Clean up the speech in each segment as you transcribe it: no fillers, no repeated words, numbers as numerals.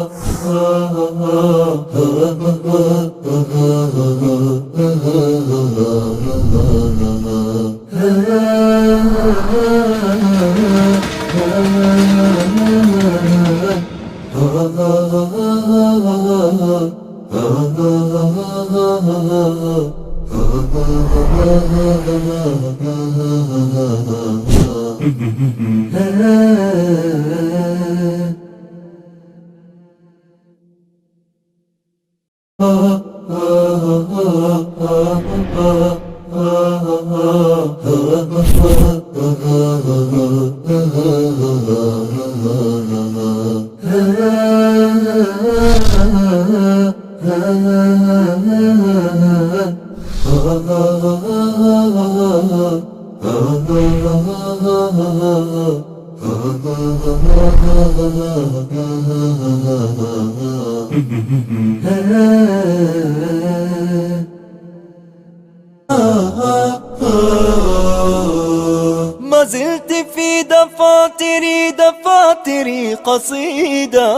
ما زلت في دفاتري قصيدة،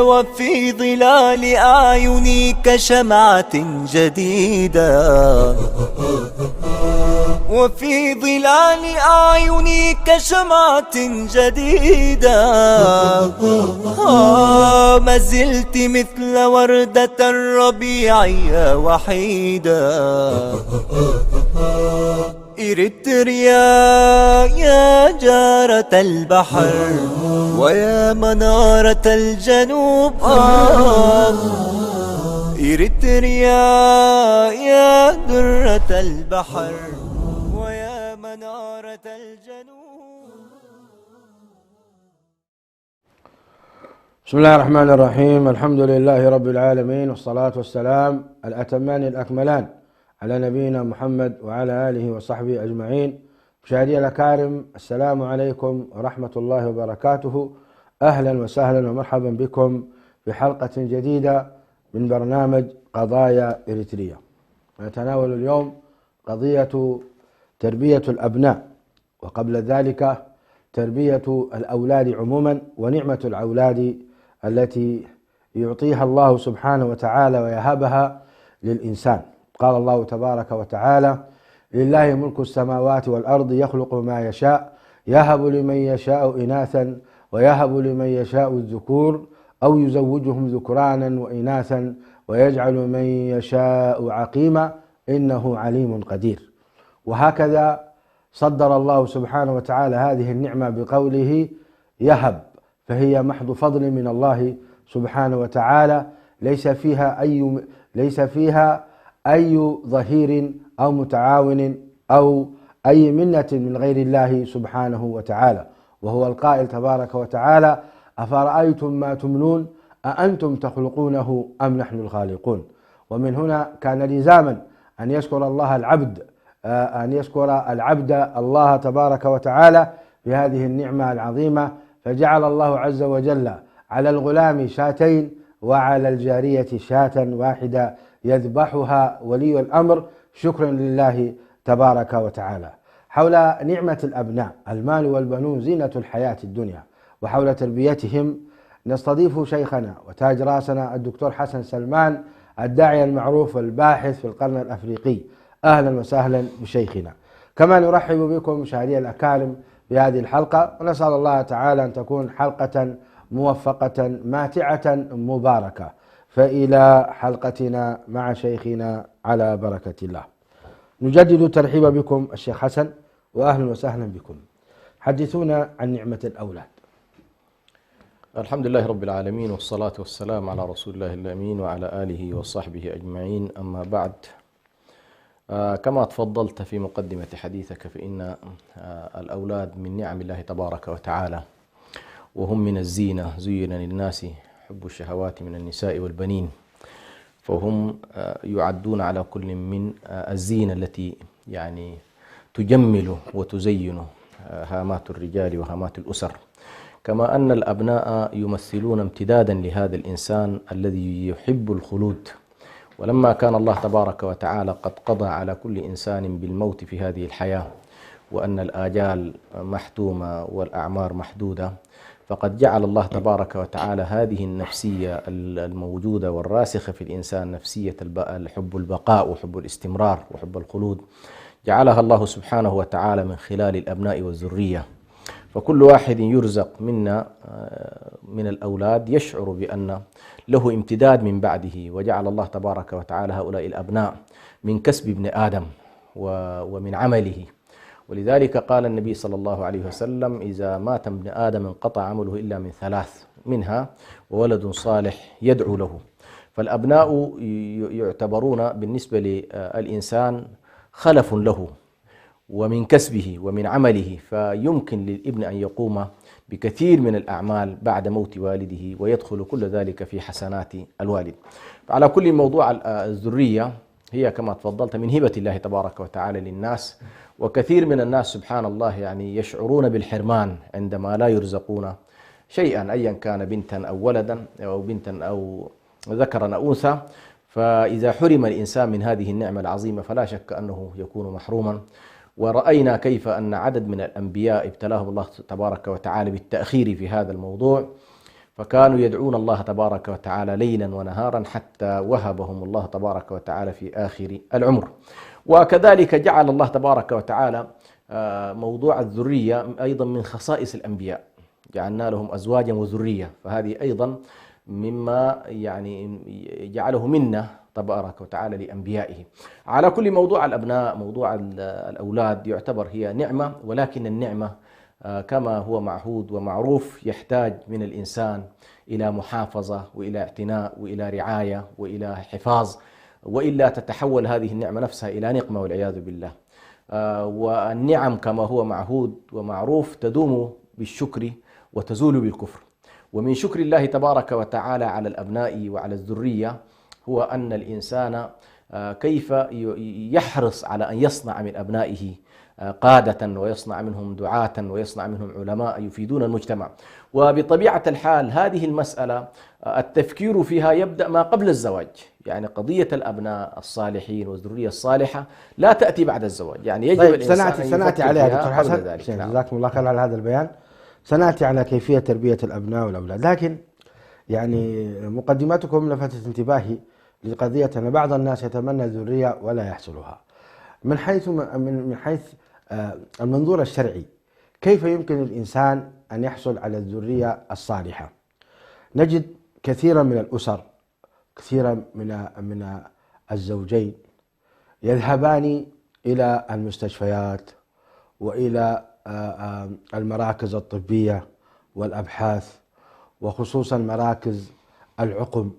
وفي ظلال أعيني كشمعة جديدة، وفي ظلال أعيني كشمعة جديدة. ما زلت مثل وردة الربيع وحيدة. إريتريا يا جارة البحر ويا منارة الجنوب، إريتريا يا درة البحر ويا منارة الجنوب. بسم الله الرحمن الرحيم. الحمد لله رب العالمين، والصلاة والسلام الأتمان الأكملان على نبينا محمد وعلى آله وصحبه أجمعين. مشاهدي الأكارم، السلام عليكم ورحمة الله وبركاته. أهلا وسهلا ومرحبا بكم في حلقة جديدة من برنامج قضايا إريتريا. نتناول اليوم قضية تربية الأبناء، وقبل ذلك تربية الأولاد عموما، ونعمة الأولاد التي يعطيها الله سبحانه وتعالى ويهبها للإنسان. قال الله تبارك وتعالى: لله ملك السماوات والأرض يخلق ما يشاء يهب لمن يشاء إناثا ويهب لمن يشاء الذكور أو يزوجهم ذكرانا وإناثا ويجعل من يشاء عقيما إنه عليم قدير. وهكذا صدر الله سبحانه وتعالى هذه النعمة بقوله يهب، فهي محض فضل من الله سبحانه وتعالى، ليس فيها أي ظهير أو متعاون أو أي منة من غير الله سبحانه وتعالى. وهو القائل تبارك وتعالى: أفرأيتم ما تمنون أأنتم تخلقونه أم نحن الخالقون. ومن هنا كان لزاما أن يشكر العبد الله تبارك وتعالى بهذه النعمة العظيمة، فجعل الله عز وجل على الغلام شاتين وعلى الجارية شاة واحدة يذبحها ولي الأمر شكرا لله تبارك وتعالى. حول نعمة الأبناء، المال والبنون زينة الحياة الدنيا، وحول تربيتهم نستضيف شيخنا وتاج راسنا الدكتور حسن سلمان، الداعية المعروف والباحث في القرن الأفريقي. أهلا وسهلا بشيخنا. كما نرحب بكم مشاهدي الأكارم بهذه الحلقة، ونسأل الله تعالى أن تكون حلقة موفقة ماتعة مباركة. فإلى حلقتنا مع شيخنا على بركة الله. نجدد الترحيب بكم الشيخ حسن، وأهلا وسهلا بكم. حدثونا عن نعمة الأولاد. الحمد لله رب العالمين، والصلاة والسلام على رسول الله الأمين وعلى آله وصحبه أجمعين. أما بعد، كما تفضلت في مقدمة حديثك، فإن الأولاد من نعم الله تبارك وتعالى، وهم من الزينة. زين للناس حب الشهوات من النساء والبنين، فهم يعدون على كل من الزينة التي يعني تجمل وتزين هامات الرجال وهامات الأسر. كما أن الأبناء يمثلون امتدادا لهذا الإنسان الذي يحب الخلود. ولما كان الله تبارك وتعالى قد قضى على كل إنسان بالموت في هذه الحياة، وأن الآجال محتومة والأعمار محدودة، فقد جعل الله تبارك وتعالى هذه النفسية الموجودة والراسخة في الإنسان، نفسية حب البقاء وحب الاستمرار وحب الخلود، جعلها الله سبحانه وتعالى من خلال الأبناء والذرية. فكل واحد يرزق منا من الأولاد يشعر بأن له امتداد من بعده، وجعل الله تبارك وتعالى هؤلاء الأبناء من كسب ابن آدم ومن عمله. ولذلك قال النبي صلى الله عليه وسلم: إذا مات ابن آدم انقطع عمله إلا من ثلاث، منها وولد صالح يدعو له. فالأبناء يعتبرون بالنسبة للإنسان خلف له ومن كسبه ومن عمله، فيمكن للابن أن يقوم بكثير من الأعمال بعد موت والده، ويدخل كل ذلك في حسنات الوالد. فعلى كل موضوع الذرية هي كما تفضلت من هبة الله تبارك وتعالى للناس، وكثير من الناس سبحان الله يعني يشعرون بالحرمان عندما لا يرزقون شيئا، أيا كان بنتا أو ولدا أو بنتا أو ذكرا أو أنثى. فإذا حرم الإنسان من هذه النعمة العظيمة فلا شك أنه يكون محروما. ورأينا كيف أن عدد من الأنبياء ابتلاهم الله تبارك وتعالى بالتأخير في هذا الموضوع، فكانوا يدعون الله تبارك وتعالى ليلا ونهارا حتى وهبهم الله تبارك وتعالى في آخر العمر. وكذلك جعل الله تبارك وتعالى موضوع الذرية أيضا من خصائص الأنبياء، جعلنا لهم أزواجا وذرية، فهذه أيضا مما يعني جعله منا تبارك وتعالى لأنبيائه. على كل موضوع الأبناء، موضوع الأولاد يعتبر هي نعمة، ولكن النعمة كما هو معهود ومعروف يحتاج من الإنسان إلى محافظة وإلى اعتناء وإلى رعاية وإلى حفاظ، وإلا تتحول هذه النعمة نفسها إلى نقمة والعياذ بالله. والنعم كما هو معهود ومعروف تدوم بالشكر وتزول بالكفر. ومن شكر الله تبارك وتعالى على الأبناء وعلى الذرية هو أن الإنسان كيف يحرص على أن يصنع من أبنائه قادة، ويصنع منهم دعاة، ويصنع منهم علماء يفيدون المجتمع. وبطبيعة الحال هذه المسألة التفكير فيها يبدأ ما قبل الزواج، يعني قضية الأبناء الصالحين والذرية الصالحة لا تأتي بعد الزواج، يعني يجب الإنسان أن سنأتي عليها دكتور حسن، جزاكم الله خير على هذا البيان. سنأتي على كيفية تربية الأبناء والأولاد، لكن يعني مقدمتكم لفتت انتباهي لقضية أن بعض الناس يتمنى الذرية ولا يحصلها. من حيث المنظور الشرعي، كيف يمكن الإنسان أن يحصل على الذرية الصالحة؟ نجد كثيرا من الأسر، كثيرا من الزوجين يذهبان إلى المستشفيات وإلى المراكز الطبية والأبحاث، وخصوصا مراكز العقم،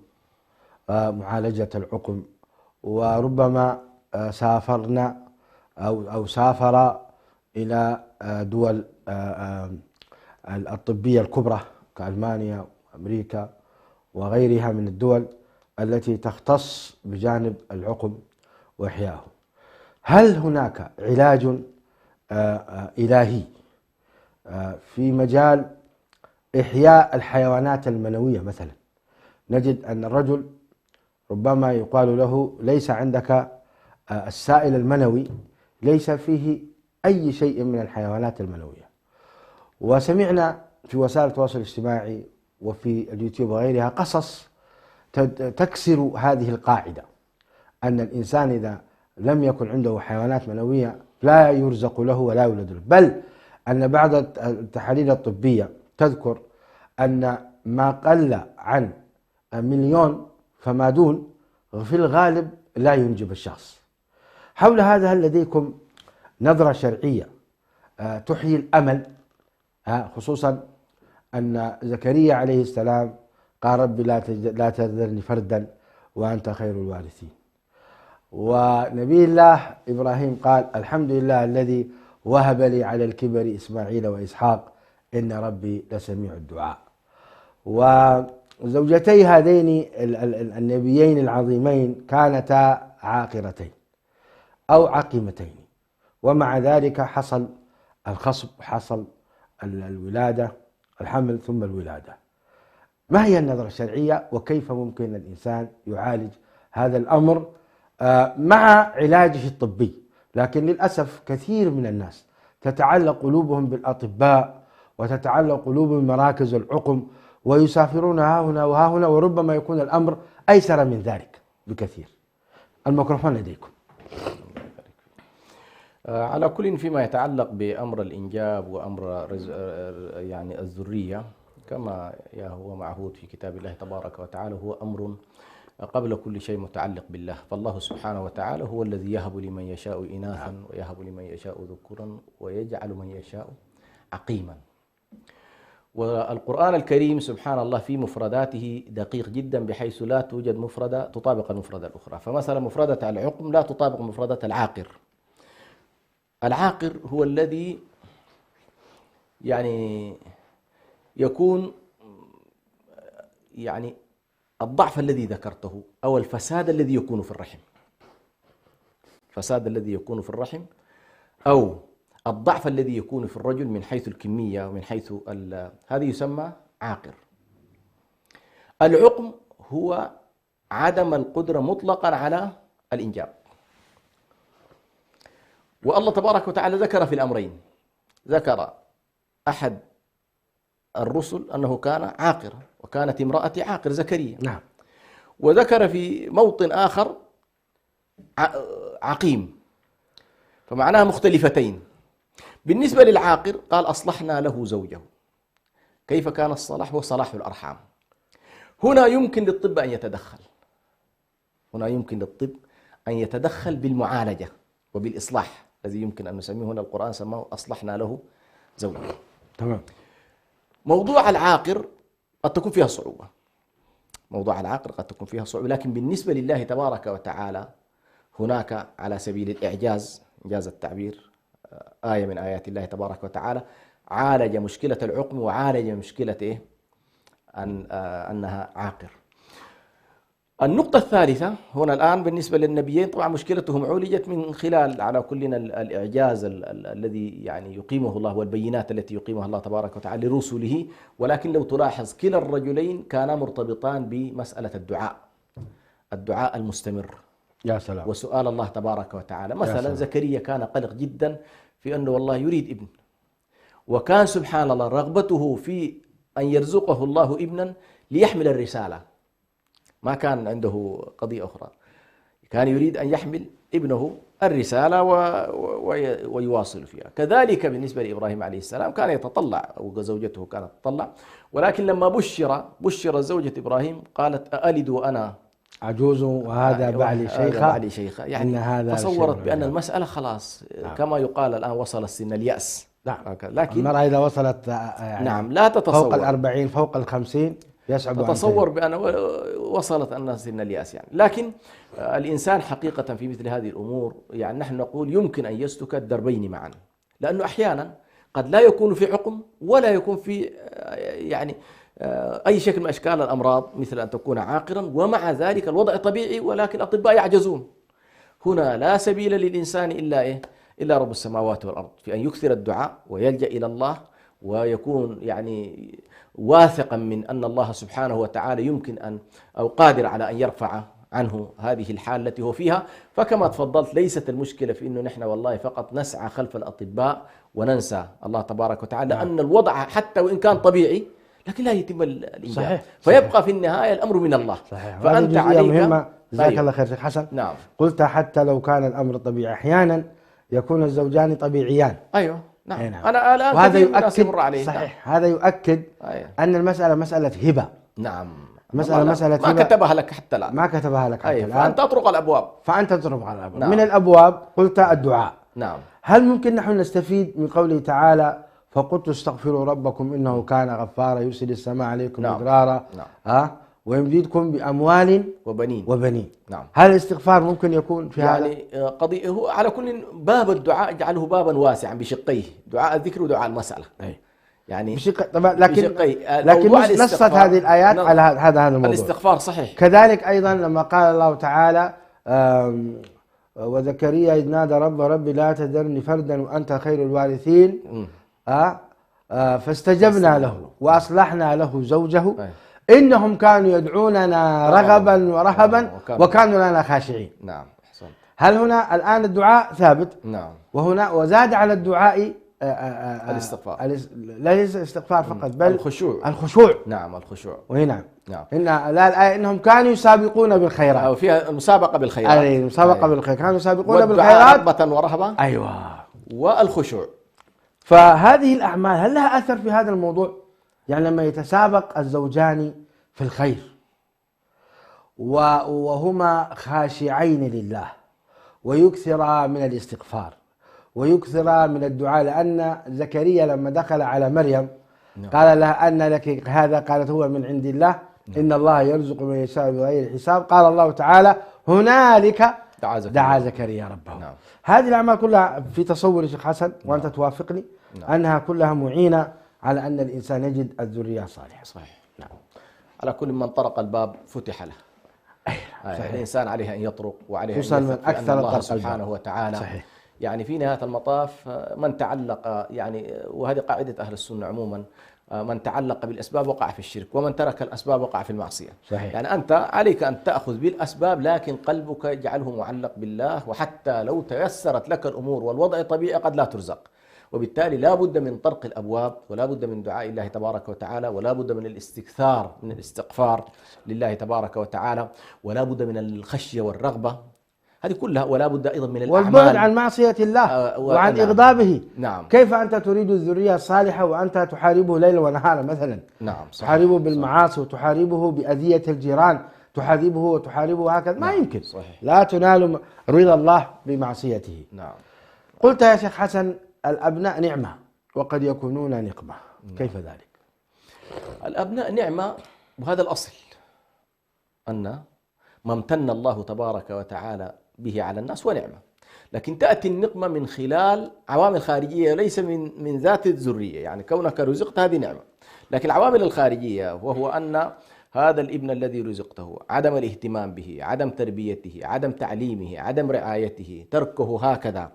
معالجة العقم، وربما سافرنا أو سافر إلى دول الطبية الكبرى كألمانيا وأمريكا وغيرها من الدول التي تختص بجانب العقم وإحيائه. هل هناك علاج إلهي في مجال إحياء الحيوانات المنوية؟ مثلا نجد أن الرجل ربما يقال له: ليس عندك السائل المنوي، ليس فيه أي شيء من الحيوانات المنوية. وسمعنا في وسائل التواصل الاجتماعي وفي اليوتيوب وغيرها قصص تكسر هذه القاعدة، أن الإنسان إذا لم يكن عنده حيوانات منوية لا يرزق له ولا يولد له، بل أن بعض التحاليل الطبية تذكر أن ما قل عن 1,000,000 فما دون في الغالب لا ينجب الشخص. حول هذا هل لديكم نظرة شرعية تحيي الأمل، خصوصا أن زكريا عليه السلام قال: رب لا تذرني فردا وأنت خير الوارثين. ونبي الله إبراهيم قال: الحمد لله الذي وهب لي على الكبر إسماعيل وإسحاق إن ربي لسميع الدعاء. وزوجتي هذين النبيين العظيمين كانتا عاقرتين أو عقيمتين، ومع ذلك حصل الخصب، حصل الولادة، الحمل ثم الولادة. ما هي النظرة الشرعية، وكيف ممكن الإنسان يعالج هذا الأمر مع علاجه الطبي؟ لكن للأسف كثير من الناس تتعلق قلوبهم بالأطباء وتتعلق قلوبهم مراكز العقم ويسافرون ها هنا وها هنا، وربما يكون الأمر أيسر من ذلك بكثير. الميكروفون لديكم. على كل، فيما يتعلق بأمر الإنجاب وأمر يعني الذرية، كما هو معهود في كتاب الله تبارك وتعالى، هو أمر قبل كل شيء متعلق بالله. فالله سبحانه وتعالى هو الذي يهب لمن يشاء إناثا ويهب لمن يشاء ذكورا ويجعل من يشاء عقيما. والقرآن الكريم سبحان الله في مفرداته دقيق جدا، بحيث لا توجد مفردة تطابق المفردة الأخرى. فمثلا مفردة العقم لا تطابق مفردة العاقر. العاقر هو الذي يعني يكون يعني الضعف الذي ذكرته أو الفساد الذي يكون في الرحم، الفساد الذي يكون في الرحم أو الضعف الذي يكون في الرجل من حيث الكمية ومن حيث هذا يسمى عاقر. العقم هو عدم القدرة مطلقا على الإنجاب. والله تبارك وتعالى ذكر في الأمرين، ذكر أحد الرسل أنه كان عاقرا، وكانت امرأتي عاقر زكريا. نعم. وذكر في موطن آخر عقيم، فمعناها مختلفتين. بالنسبة للعاقر قال أصلحنا له زوجه. كيف كان الصلاح؟ هو صلاح الأرحام. هنا يمكن للطب أن يتدخل، هنا يمكن للطب أن يتدخل بالمعالجة وبالإصلاح الذي يمكن أن نسميه، هنا القرآن سماه أصلحنا له زوجه. تمام. موضوع العاقر قد تكون فيها صعوبة، موضوع العاقر قد تكون فيها صعوبة، لكن بالنسبة لله تبارك وتعالى هناك على سبيل الإعجاز، إنجاز التعبير، آية من آيات الله تبارك وتعالى عالج مشكلة العقم وعالج مشكلة أنها عاقر. النقطة الثالثة هنا الآن بالنسبة للنبيين، طبعا مشكلتهم عولجت من خلال على كلنا الإعجاز الذي يعني يقيمه الله والبينات التي يقيمها الله تبارك وتعالى لرسله. ولكن لو تلاحظ كلا الرجلين كانا مرتبطان بمسألة الدعاء المستمر. يا سلام. وسؤال الله تبارك وتعالى. مثلا زكريا كان قلق جدا في أنه والله يريد ابن، وكان سبحان الله رغبته في أن يرزقه الله ابنا ليحمل الرسالة، ما كان عنده قضية أخرى، كان يريد أن يحمل ابنه الرسالة ويواصل فيها. كذلك بالنسبة لإبراهيم عليه السلام كان يتطلع، وزوجته كانت تطلع، ولكن لما بشر زوجة إبراهيم قالت أألد وأنا عجوز وهذا بعلي شيخة. يعني تصورت بأن المسألة خلاص كما يقال الآن وصل السن اليأس. لكن المرأة إذا وصلت يعني نعم لا تتصور فوق 40 فوق 50 يصعب تتصور بأن وصلت أن سن اليأس يعني. لكن الإنسان حقيقة في مثل هذه الأمور يعني نحن نقول يمكن أن يسلك الدربين معا، لأنه أحيانا قد لا يكون في عقم ولا يكون في يعني أي شكل من أشكال الأمراض مثل أن تكون عاقرا، ومع ذلك الوضع طبيعي ولكن الأطباء يعجزون. هنا لا سبيل للإنسان إلا رب السماوات والأرض في أن يكثر الدعاء ويلجأ إلى الله، ويكون يعني واثقا من أن الله سبحانه وتعالى يمكن أن أو قادر على أن يرفع عنه هذه الحال التي هو فيها. فكما تفضلت ليست المشكلة في أنه نحن والله فقط نسعى خلف الأطباء وننسى الله تبارك وتعالى، لأن الوضع حتى وإن كان طبيعي لكن لا يتم الإنجاب. صحيح. فيبقى في النهاية الأمر من الله. صحيح. فأنت عليك مهمة. جزاك أيوه. الله خير شيخ حسن. نعم. قلت حتى لو كان الأمر طبيعي أحيانا يكون الزوجان طبيعيان. أيوه. نعم. نعم. أنا الآن وهذا يؤكد عليه. صحيح. هذا يؤكد أن المسألة مسألة هبة. نعم. مسألة ما كتبها لك حتى الآن. ما كتبها لك حتى الآن. فأنت أطرق الأبواب. نعم. من الأبواب قلت الدعاء. نعم. هل ممكن نحن نستفيد من قوله تعالى فقلت استغفروا ربكم إنه كان غفارا يرسل السماء عليكم مدرارا ويمددكم بأموال وبنين. نعم. هل الاستغفار ممكن يكون في يعني هذا؟ قضية هو على كل باب الدعاء اجعله بابا واسعا بشقيه، دعاء الذكر ودعاء المسألة. يعني طبعا لكن نصت هذه الآيات على هذا الموضوع. الاستغفار صحيح. كذلك أيضا لما قال الله تعالى وزكريا إذ نادى ربي لا تذرني فردا وأنت خير الوارثين فاستجبنا له وأصلحنا له زوجه إنهم كانوا يدعوننا رغبا ورهبا وكانوا لنا خاشعين. نعم. أحسنت. هل هنا الآن الدعاء ثابت؟ نعم. وهنا وزاد على الدعاء الاستغفار. ليس الاستغفار فقط بل الخشوع. نعم الخشوع. نعم. الآية إنهم كانوا يسابقون بالخيرات، أو فيها المسابقة بالخيرات. المسابقة بالخيرات، كانوا يسابقون بالخيرات رغبة ورهبة. أيوة. والخشوع. فهذه الأعمال هل لها أثر في هذا الموضوع؟ يعني لما يتسابق الزوجان في الخير وهما خاشعين لله ويكثرا من الاستغفار ويكثرا من الدعاء، لأن زكريا لما دخل على مريم قال لها أن لك هذا؟ قالت هو من عند الله، إن الله يرزق من يشاء بغير حساب. قال الله تعالى هنالك دعا زكريا ربه. هذه الأعمال كلها في تصور شيخ حسن، وأنت توافقني أنها كلها معينة على أن الإنسان يجد الذرية الصالحة. صحيح. على كل من طرق الباب فتح له. الإنسان عليه أن يطرق، وعليه أن يثق بأن الله سبحانه وتعالى. صحيح. يعني في نهاية المطاف من تعلق، يعني وهذه قاعدة أهل السنة عموما، من تعلق بالأسباب وقع في الشرك، ومن ترك الأسباب وقع في المعصية. صحيح. يعني أنت عليك أن تأخذ بالأسباب، لكن قلبك اجعله معلق بالله، وحتى لو تيسرت لك الأمور والوضع طبيعي قد لا ترزق، وبالتالي لا بد من طرق الأبواب، ولا بد من دعاء الله تبارك وتعالى، ولا بد من الاستكثار من الاستغفار لله تبارك وتعالى، ولا بد من الخشية والرغبة، هذه كلها، ولا بد أيضا من الأعمال والبعد عن معصية الله وعن إغضابه. نعم. كيف أنت تريد الذرية الصالحة وأنت تحاربه ليلا ونهارا مثلا؟ نعم. صحيح. تحاربه بالمعاصي وتحاربه بأذية الجيران، تحاربه هكذا، ما يمكن. صحيح. لا تنال رضا الله بمعصيته. نعم. قلت يا شيخ حسن الأبناء نعمة وقد يكونون نقمة. كيف ذلك؟ الأبناء نعمة، وهذا الأصل، أن ما امتن الله تبارك وتعالى به على الناس ونعمة، لكن تأتي النقمة من خلال عوامل خارجية ليس من ذات الذرية. يعني كونك رزقت هذه نعمة، لكن العوامل الخارجية، وهو أن هذا الابن الذي رزقته عدم الاهتمام به، عدم تربيته، عدم تعليمه، عدم رعايته، تركه هكذا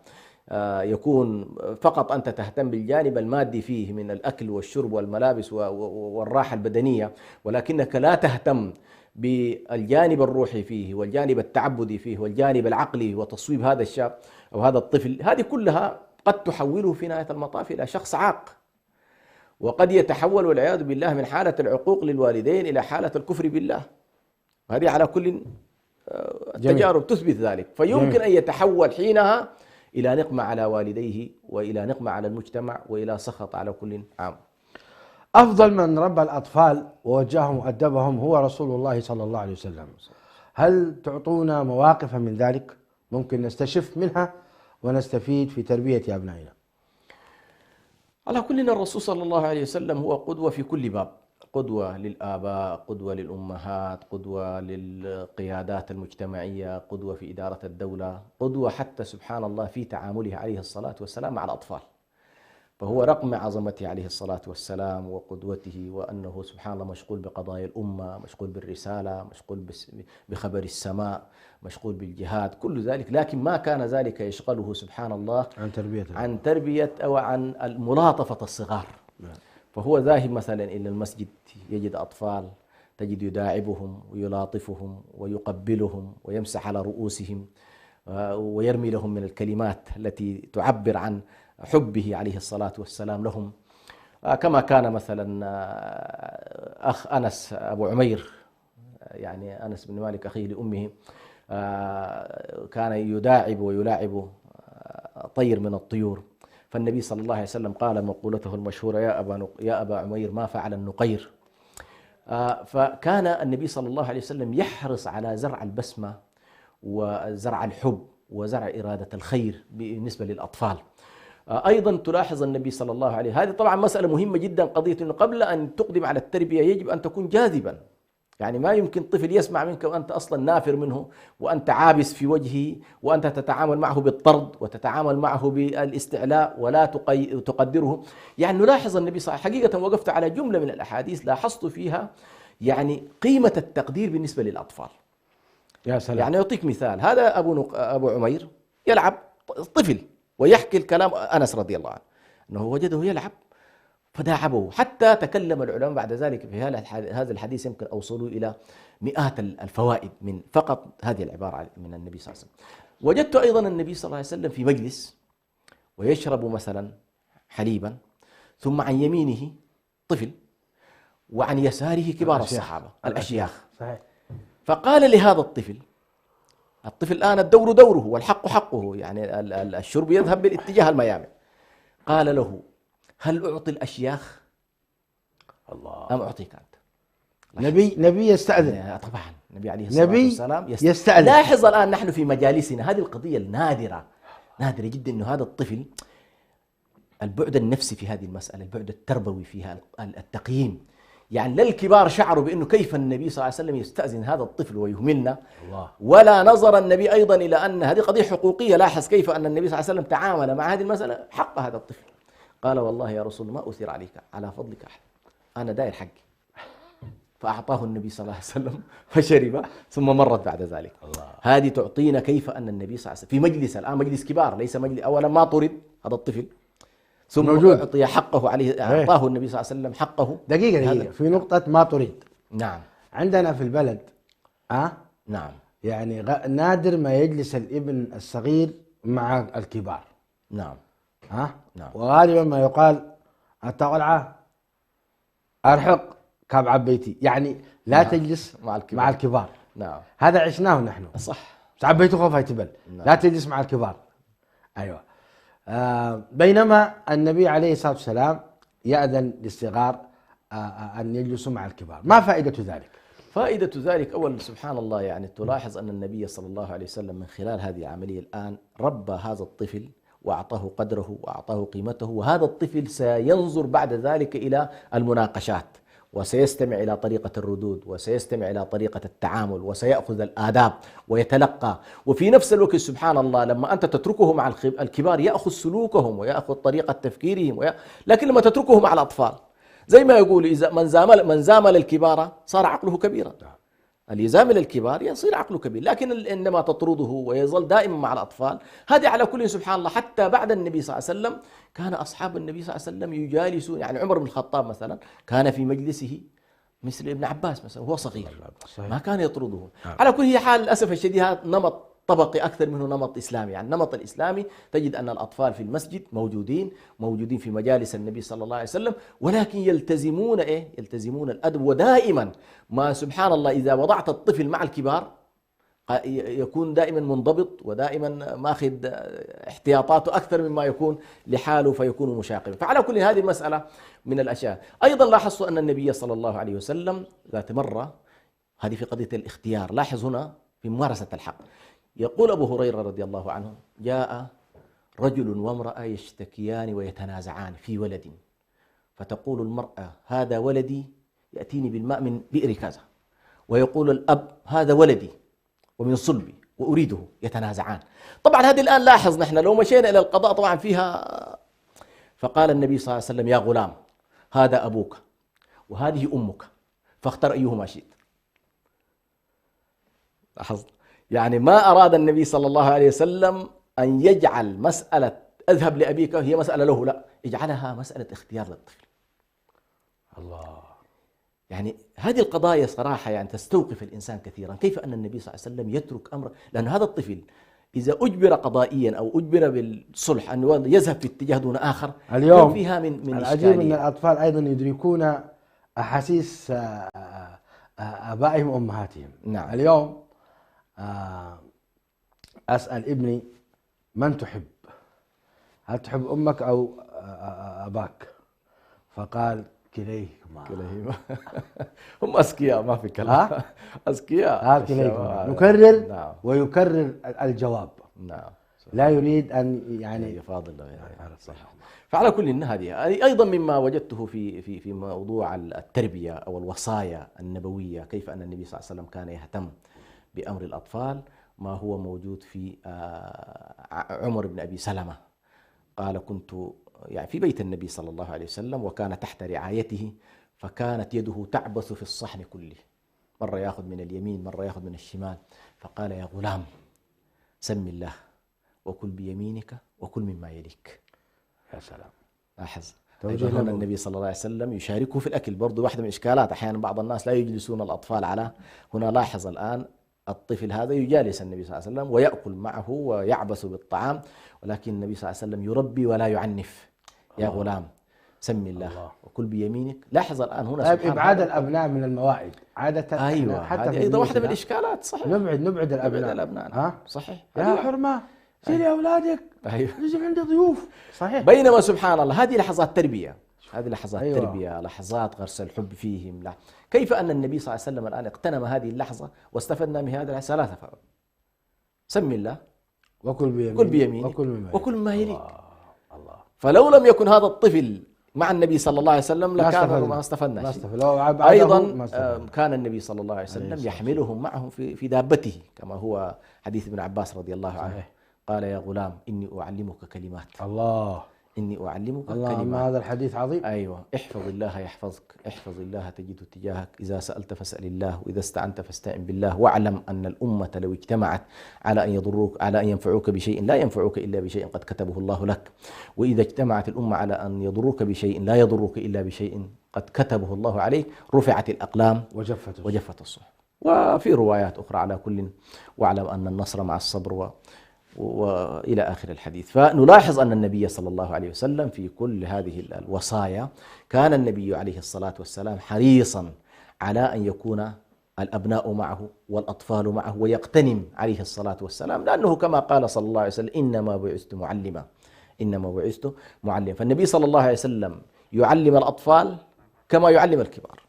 يكون فقط أنت تهتم بالجانب المادي فيه من الأكل والشرب والملابس والراحة البدنية، ولكنك لا تهتم بالجانب الروحي فيه والجانب التعبدي فيه والجانب العقلي وتصويب هذا الشاب أو هذا الطفل، هذه كلها قد تحوله في نهاية المطاف إلى شخص عاق، وقد يتحول والعياذ بالله من حالة العقوق للوالدين إلى حالة الكفر بالله. هذه على كل التجارب تثبت ذلك، فيمكن أن يتحول حينها إلى نقمة على والديه، وإلى نقمة على المجتمع، وإلى سخط على كل عام. أفضل من ربى الأطفال ووجههم وأدبهم هو رسول الله صلى الله عليه وسلم. هل تعطونا مواقف من ذلك ممكن نستشف منها ونستفيد في تربية أبنائنا؟ على كل الرسول صلى الله عليه وسلم هو قدوة في كل باب، قدوة للآباء، قدوة للأمهات، قدوة للقيادات المجتمعية، قدوة في إدارة الدولة، قدوة حتى سبحان الله في تعامله عليه الصلاة والسلام مع الأطفال. فهو رغم عظمته عليه الصلاة والسلام وقدوته، وأنه سبحان الله مشغول بقضايا الأمة، مشغول بالرسالة، مشغول بخبر السماء، مشغول بالجهاد، كل ذلك، لكن ما كان ذلك يشغله سبحان الله عن تربية أو عن ملاطفة الصغار. فهو ذاهب مثلا إلى المسجد يجد أطفال، تجد يداعبهم ويلاطفهم ويقبلهم ويمسح على رؤوسهم ويرمي لهم من الكلمات التي تعبر عن حبه عليه الصلاة والسلام لهم، كما كان مثلا أخ أنس أبو عمير، يعني أنس بن مالك أخيه لأمه، كان يداعب ويلاعب طير من الطيور، فالنبي صلى الله عليه وسلم قال مقولته المشهورة: يا أبا عمير ما فعل النقير. فكان النبي صلى الله عليه وسلم يحرص على زرع البسمة وزرع الحب وزرع إرادة الخير بالنسبة للأطفال. أيضا تلاحظ النبي صلى الله عليه، هذه طبعا مسألة مهمة جدا، قضية أنه قبل أن تقدم على التربية يجب أن تكون جاذبا. يعني ما يمكن طفل يسمع منك وأنت أصلا نافر منه، وأنت عابس في وجهه، وأنت تتعامل معه بالطرد وتتعامل معه بالاستعلاء ولا تقدره. يعني نلاحظ النبي صلى الله عليه وسلم، حقيقة وقفت على جملة من الأحاديث لاحظت فيها يعني قيمة التقدير بالنسبة للأطفال. يا سلام. يعني أعطيك مثال، هذا أبو عمير يلعب طفل ويحكي الكلام أنس رضي الله عنه أنه وجده يلعب فداعبه، حتى تكلم العلماء بعد ذلك في هذا الحديث، يمكن أوصلوا إلى مئات الفوائد من فقط هذه العبارة من النبي صلى الله عليه وسلم. وجدت أيضا النبي صلى الله عليه وسلم في مجلس ويشرب مثلا حليبا، ثم عن يمينه طفل، وعن يساره كبار الصحابة الأشياخ. صحيح. فقال لهذا الطفل الآن الدور دوره والحق حقه، يعني الشرب يذهب بالاتجاه الميامن. قال له: هل أعطي الأشياخ الله. أم أعطيك أنت؟ نبي يستأذن. طبعا النبي عليه الصلاة والسلام يستأذن. لاحظ الآن نحن في مجالسنا هذه القضية النادرة، نادرة جدا، أنه هذا الطفل البعد النفسي في هذه المسألة، البعد التربوي فيها، التقييم. يعني لا الكبار شعروا بأنه كيف النبي صلى الله عليه وسلم يستأذن هذا الطفل ويهملنا، ولا نظر النبي أيضا إلى أن هذه قضية حقوقية. لاحظ كيف أن النبي صلى الله عليه وسلم تعامل مع هذه المسألة حق هذا الطفل. قال: والله يا رسول الله ما أثير عليك على فضلك أحد، أنا داير حقي. فأعطاه النبي صلى الله عليه وسلم فشرب، ثم مرت بعد ذلك. هذه تعطينا كيف أن النبي صلى الله عليه وسلم في مجلس، الآن مجلس كبار ليس مجلس، أولا ما طرد هذا الطفل، ثم موجود. أعطي حقه عليه، أعطاه النبي صلى الله عليه وسلم حقه. دقيقة في نقطة ما تريد. نعم. عندنا في البلد نعم، يعني نادر ما يجلس الابن الصغير مع الكبار. نعم. نعم. وغالبا ما يقال: أنت ولعة أرحق كاب عبيتي، يعني لا تجلس مع الكبار. نعم. هذا عشناه نحن. صح. عبيته خوف هيتبل. نعم. لا تجلس مع الكبار. أيوة. بينما النبي عليه الصلاة والسلام يأذن للصغار أن يجلسوا مع الكبار. ما فائدة ذلك؟ فائدة ذلك أولا سبحان الله، يعني تلاحظ أن النبي صلى الله عليه وسلم من خلال هذه العملية الآن ربى هذا الطفل وأعطاه قدره وأعطاه قيمته، وهذا الطفل سينظر بعد ذلك إلى المناقشات، وسيستمع إلى طريقة الردود، وسيستمع إلى طريقة التعامل، وسيأخذ الآداب ويتلقى. وفي نفس الوقت سبحان الله لما أنت تتركه مع الكبار يأخذ سلوكهم ويأخذ طريقة تفكيرهم لكن لما تتركه مع الأطفال زي ما يقول إذا من زامل الكبار صار عقله كبيرا. اللي يزامل الكبار يصير عقله كبير، لكن إنما تطرده ويظل دائما مع الأطفال. هذه على كل سبحان الله. حتى بعد النبي صلى الله عليه وسلم كان أصحاب النبي صلى الله عليه وسلم يجالسون، يعني عمر بن الخطاب مثلا كان في مجلسه مثل ابن عباس مثلا وهو صغير، ما كان يطرده. على كل حال للأسف الشديد هذا نمط طبقي أكثر منه نمط إسلامي. يعني النمط الإسلامي تجد أن الأطفال في المسجد موجودين في مجالس النبي صلى الله عليه وسلم، ولكن يلتزمون يلتزمون الأدب. ودائما ما سبحان الله إذا وضعت الطفل مع الكبار يكون دائما منضبط ودائما ماخذ احتياطاته أكثر مما يكون لحاله فيكون مشاغبا. فعلى كل هذه المسألة من الأشياء. أيضا لاحظت أن النبي صلى الله عليه وسلم ذات مرة، هذه في قضية الاختيار، لاحظ هنا في ممارسة الحق. يقول أبو هريرة رضي الله عنه: جاء رجل وامرأة يشتكيان ويتنازعان في ولد، فتقول المرأة: هذا ولدي يأتيني بالماء من بئر كذا، ويقول الأب: هذا ولدي ومن صلبي وأريده، يتنازعان. طبعا هذه الآن لاحظ نحن لو مشينا إلى القضاء طبعا فيها. فقال النبي صلى الله عليه وسلم: يا غلام هذا أبوك وهذه أمك فاختر أيهما شئت. لاحظ يعني ما أراد النبي صلى الله عليه وسلم أن يجعل مسألة أذهب لأبيك هي مسألة له، لا، اجعلها مسألة اختيار للطفل. الله. يعني هذه القضايا صراحة يعني تستوقف الإنسان كثيرا، كيف أن النبي صلى الله عليه وسلم يترك أمر. لأن هذا الطفل إذا أجبر قضائيا أو أجبر بالصلح أن يذهب في اتجاه دون آخر اليوم فيها من العجيب أن الأطفال أيضا يدركون أحاسيس آبائهم وأمهاتهم. نعم. اليوم أسأل ابني: من تحب؟ هل تحب أمك أو أباك؟ فقال: كليهما. هم أذكياء ما في كلام. أذكياء. كليهما. نكرر. نعم. ويكرر الجواب. نعم. لا يريد أن يعني يفاضل. فعلى كل إن هذه أيضا مما وجدته في موضوع التربية أو الوصايا النبوية، كيف أن النبي صلى الله عليه وسلم كان يهتم بأمر الأطفال، ما هو موجود في عمر بن أبي سلمة. قال: كنت يعني في بيت النبي صلى الله عليه وسلم وكان تحت رعايته، فكانت يده تعبث في الصحن كله، مرة يأخذ من اليمين مرة يأخذ من الشمال. فقال: يا غلام سم الله وكل بيمينك وكل مما يليك. يا سلام. لاحظ هنا النبي صلى الله عليه وسلم يشاركه في الأكل. برضو واحدة من الإشكالات أحيانا بعض الناس لا يجلسون الأطفال على هنا. لاحظ الآن الطفل هذا يجالس النبي صلى الله عليه وسلم ويأكل معه ويعبث بالطعام، ولكن النبي صلى الله عليه وسلم يربي ولا يعنف، يا غلام سم الله وكل بيمينك. لاحظ الآن هنا طيب سبحان إبعاد الله. الأبناء من المواعيد عادة. أيوة حتى هذه أيضا واحدة من الإشكالات. صحيح، نبعد الأبناء. ها صحيح. يا حرمة سيري أولادك. أيوة. لازم عندي ضيوف. صحيح. بينما سبحان الله هذه لحظات تربية، هذه لحظات أيوة. تربية، لحظات غرس الحب فيهم. لا. كيف أن النبي صلى الله عليه وسلم الآن اغتنم هذه اللحظة واستفدنا من هذا 3 فوائد. سم الله وكل بيمينك وكل مما يليك. الله. فلو لم يكن هذا الطفل مع النبي صلى الله عليه وسلم لكان ما استفدنا شيء. أيضا كان النبي صلى الله عليه وسلم يحملهم معهم في دابته، كما هو حديث ابن عباس رضي الله عنه. قال يا غلام إني أعلمك كلمات. الله. إني أعلمك كلمات. هذا الحديث عظيم. أيوة. احفظ الله يحفظك، احفظ الله تجده تجاهك، إذا سألت فاسأل الله، وإذا استعنت فاستعن بالله، واعلم أن الأمة لو اجتمعت على أن ينفعوك بشيء لا ينفعوك إلا بشيء قد كتبه الله لك، وإذا اجتمعت الأمة على أن يضروك بشيء لا يضروك إلا بشيء قد كتبه الله عليك، رفعت الأقلام وجفت الصحف. وفي روايات أخرى على كل، واعلم أن النصر مع الصبر وإلى آخر الحديث. فنلاحظ أن النبي صلى الله عليه وسلم في كل هذه الوصايا كان النبي عليه الصلاة والسلام حريصا على أن يكون الأبناء معه والأطفال معه، ويغتنم عليه الصلاة والسلام، لأنه كما قال صلى الله عليه وسلم إنما بعثت معلما. فالنبي صلى الله عليه وسلم يعلم الأطفال كما يعلم الكبار.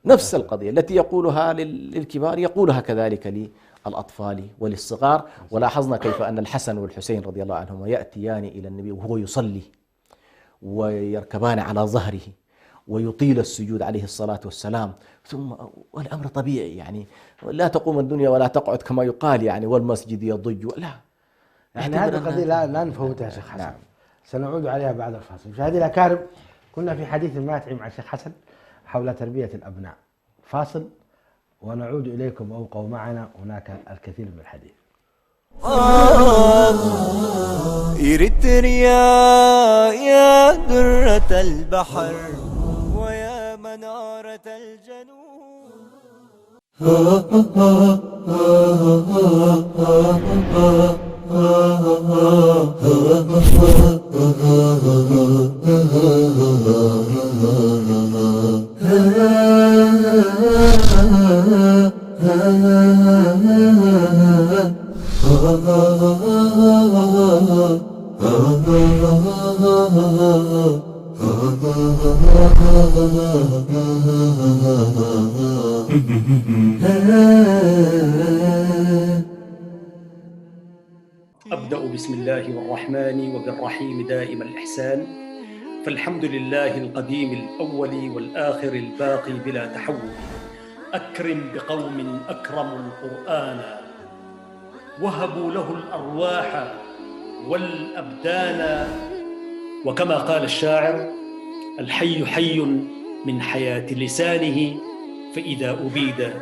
نفس القضية التي يقولها للكبار يقولها كذلك للأطفال وللصغار. ولاحظنا كيف أن الحسن والحسين رضي الله عنهما يأتيان إلى النبي وهو يصلي ويركبان على ظهره ويطيل السجود عليه الصلاة والسلام، ثم والأمر طبيعي، يعني لا تقوم الدنيا ولا تقعد كما يقال، يعني والمسجد يضج. لا، يعني هذه القضية لا نفوتها يا شيخ حسن. نعم. سنعود عليها بعد الفاصل. مشاهدينا الأكارم، كنا في حديث ماتع مع الشيخ حسن حول تربية الأبناء. فاصل ونعود إليكم، وابقوا معنا، هناك الكثير من الحديث. إريتريا يا درة البحر ويا منارة الجنوب. أبدأ بسم الله الرحمن وبالرحيم دائم الإحسان، فالحمد لله القديم الأول والآخر الباقي بلا تحول. أكرم بقوم أكرموا القرآن وهبوا له الأرواح والأبدان. وكما قال الشاعر: الحي حي من حياة لسانه، فإذا أبيد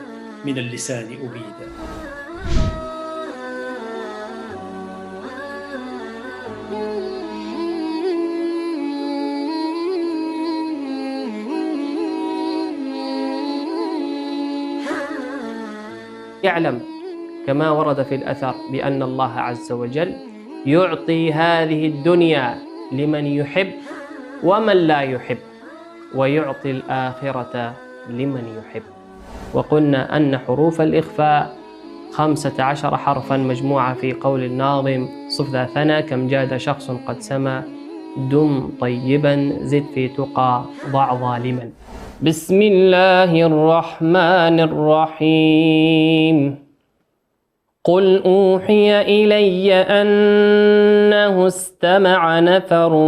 من اللسان أبيد. يعلم كما ورد في الأثر بأن الله عز وجل يعطي هذه الدنيا لمن يحب ومن لا يحب، ويعطي الآخرة لمن يحب. وقلنا أن حروف الإخفاء 15 حرفا مجموعة في قول الناظم: صف ذا ثنى كم جاد شخص قد سما، دم طيبا زد في تقى ضع ظالما. بسم الله الرحمن الرحيم. قل أوحي إلي أنه استمع نفر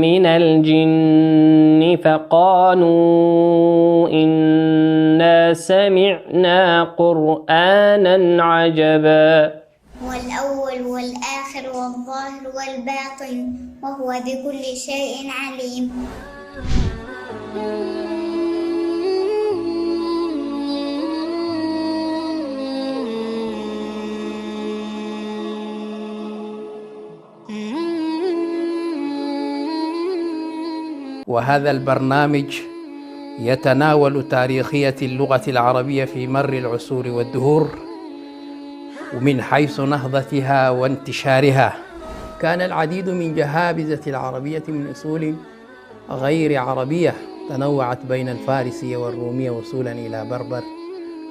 من الجن فقالوا إنا سمعنا قرآنا عجبا. هو الأول والآخر والظاهر والباطن وهو بكل شيء عليم. وهذا البرنامج يتناول تاريخية اللغة العربية في مر العصور والدهور، ومن حيث نهضتها وانتشارها. وكان العديد من جهابذة العربية من أصول غير عربية تنوعت بين الفارسية والرومية وصولا إلى بربر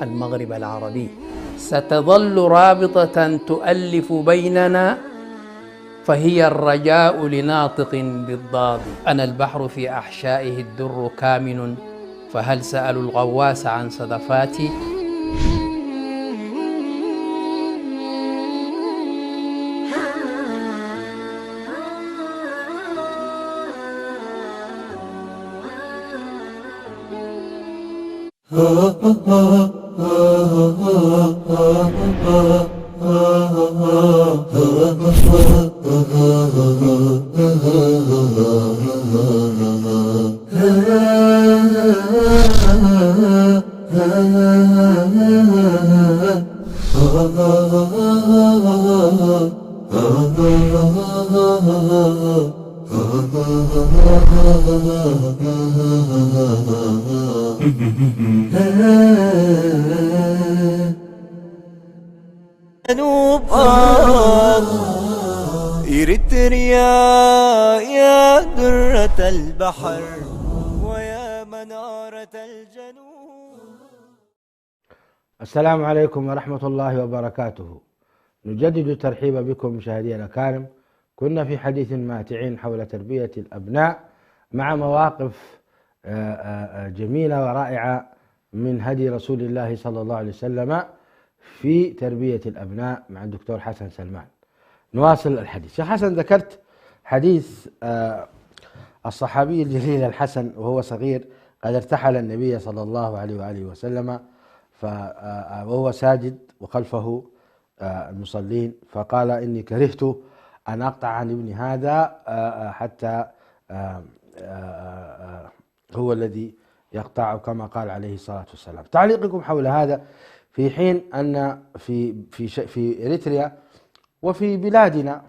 المغرب العربي. ستظل رابطة تؤلف بيننا فهي الرجاء لناطق بالضاد. أنا البحر في أحشائه الدر كامن، فهل سألوا الغواص عن صدفاتي؟ جنوب إريتريا يا درة البحر ويا منارة الجنوب. السلام عليكم ورحمة الله وبركاته. نجدد الترحيب بكم مشاهدينا الكرام. كنا في حديث ماتع حول تربية الأبناء مع مواقف جميلة ورائعة من هدي رسول الله صلى الله عليه وسلم في تربية الأبناء مع الدكتور حسن سلمان. نواصل الحديث. شيخ حسن، ذكرت حديث الصحابي الجليل الحسن وهو صغير قد ارتحل النبي صلى الله عليه وآله وسلم وهو ساجد وخلفه المصلين، فقال إني كرهت أن أقطع عن ابن هذا حتى هو الذي يقطع، كما قال عليه الصلاة والسلام. تعليقكم حول هذا في حين أن في إريتريا وفي بلادنا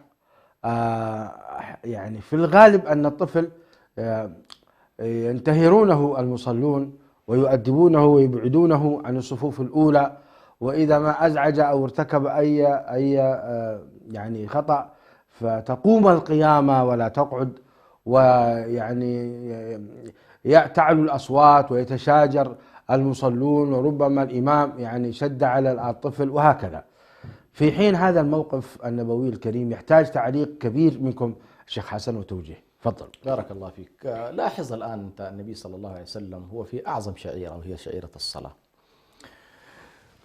يعني في الغالب أن الطفل ينتهرونه المصلون ويؤدبونه ويبعدونه عن الصفوف الأولى، وإذا ما أزعج أو ارتكب أي يعني خطأ فتقوم القيامة ولا تقعد، ويعني تعلو الأصوات ويتشاجر المصلون، وربما الإمام يعني شد على الطفل وهكذا. في حين هذا الموقف النبوي الكريم يحتاج تعليق كبير منكم الشيخ حسن وتوجيه. تفضل. بارك الله فيك. لاحظ الآن أنت النبي صلى الله عليه وسلم هو في أعظم شعيرة وهي شعيرة الصلاة،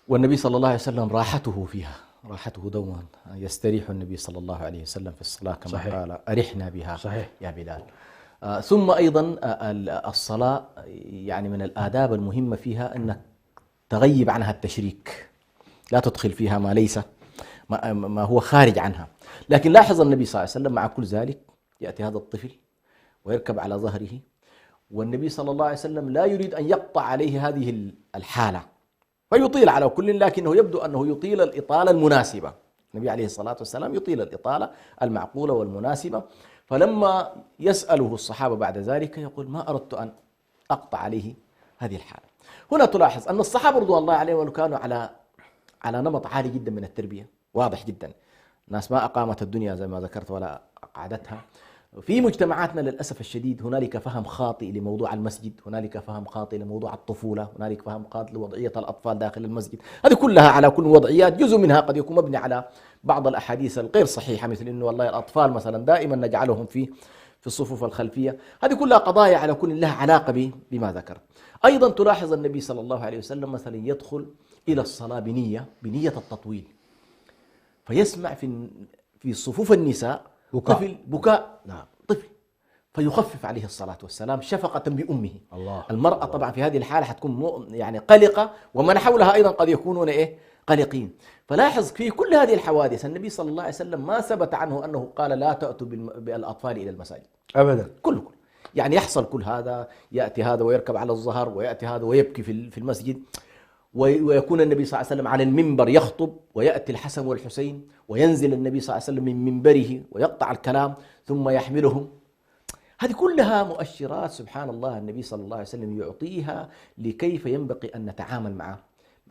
والنبي صلى الله عليه وسلم راحته فيها، راحته دوما يستريح النبي صلى الله عليه وسلم في الصلاة كما صحيح. قال أرحنا بها صحيح. يا بلال. ثم أيضا الصلاة يعني من الآداب المهمة فيها أنك تغيب عنها التشريك، لا تدخل فيها ما ليس ما هو خارج عنها. لكن لاحظ النبي صلى الله عليه وسلم مع كل ذلك يأتي هذا الطفل ويركب على ظهره، والنبي صلى الله عليه وسلم لا يريد أن يقطع عليه هذه الحالة فيطيل على كل، لكنه يبدو أنه يطيل الإطالة المناسبة. النبي عليه الصلاة والسلام يطيل الإطالة المعقولة والمناسبة. فلما يسأله الصحابة بعد ذلك يقول ما أردت أن أقطع عليه هذه الحالة. هنا تلاحظ أن الصحابة رضوان الله عليهم كانوا على نمط عالي جدا من التربية، واضح جدا. الناس ما أقامت الدنيا زي ما ذكرت ولا أقعدتها. في مجتمعاتنا للأسف الشديد هنالك فهم خاطئ لموضوع المسجد، هنالك فهم خاطئ لموضوع الطفولة، هنالك فهم خاطئ لوضعية الأطفال داخل المسجد. هذه كلها على كل وضعيات، جزء منها قد يكون مبني على بعض الأحاديث الغير صحيحة، مثل أنه والله الأطفال مثلا دائما نجعلهم في الصفوف الخلفية. هذه كلها قضايا على كل لها علاقة بما ذكر. أيضا تلاحظ النبي صلى الله عليه وسلم مثلا يدخل إلى الصلاة بنية التطويل، فيسمع في صفوف النساء طفل بكاء، نعم طفل، فيخفف عليه الصلاة والسلام شفقة بأمه. المرأة طبعا في هذه الحالة حتكون يعني قلقة، ومن حولها أيضا قد يكونون قلقين. فلاحظ في كل هذه الحوادث النبي صلى الله عليه وسلم ما ثبت عنه أنه قال لا تأتوا بالأطفال إلى المساجد أبدا. كل يعني يحصل كل هذا، يأتي هذا ويركب على الظهر، ويأتي هذا ويبكي في المسجد، ويكون النبي صلى الله عليه وسلم على المنبر يخطب، ويأتي الحسن والحسين وينزل النبي صلى الله عليه وسلم من منبره ويقطع الكلام ثم يحملهم. هذه كلها مؤشرات سبحان الله النبي صلى الله عليه وسلم يعطيها لكيف ينبغي أن نتعامل مع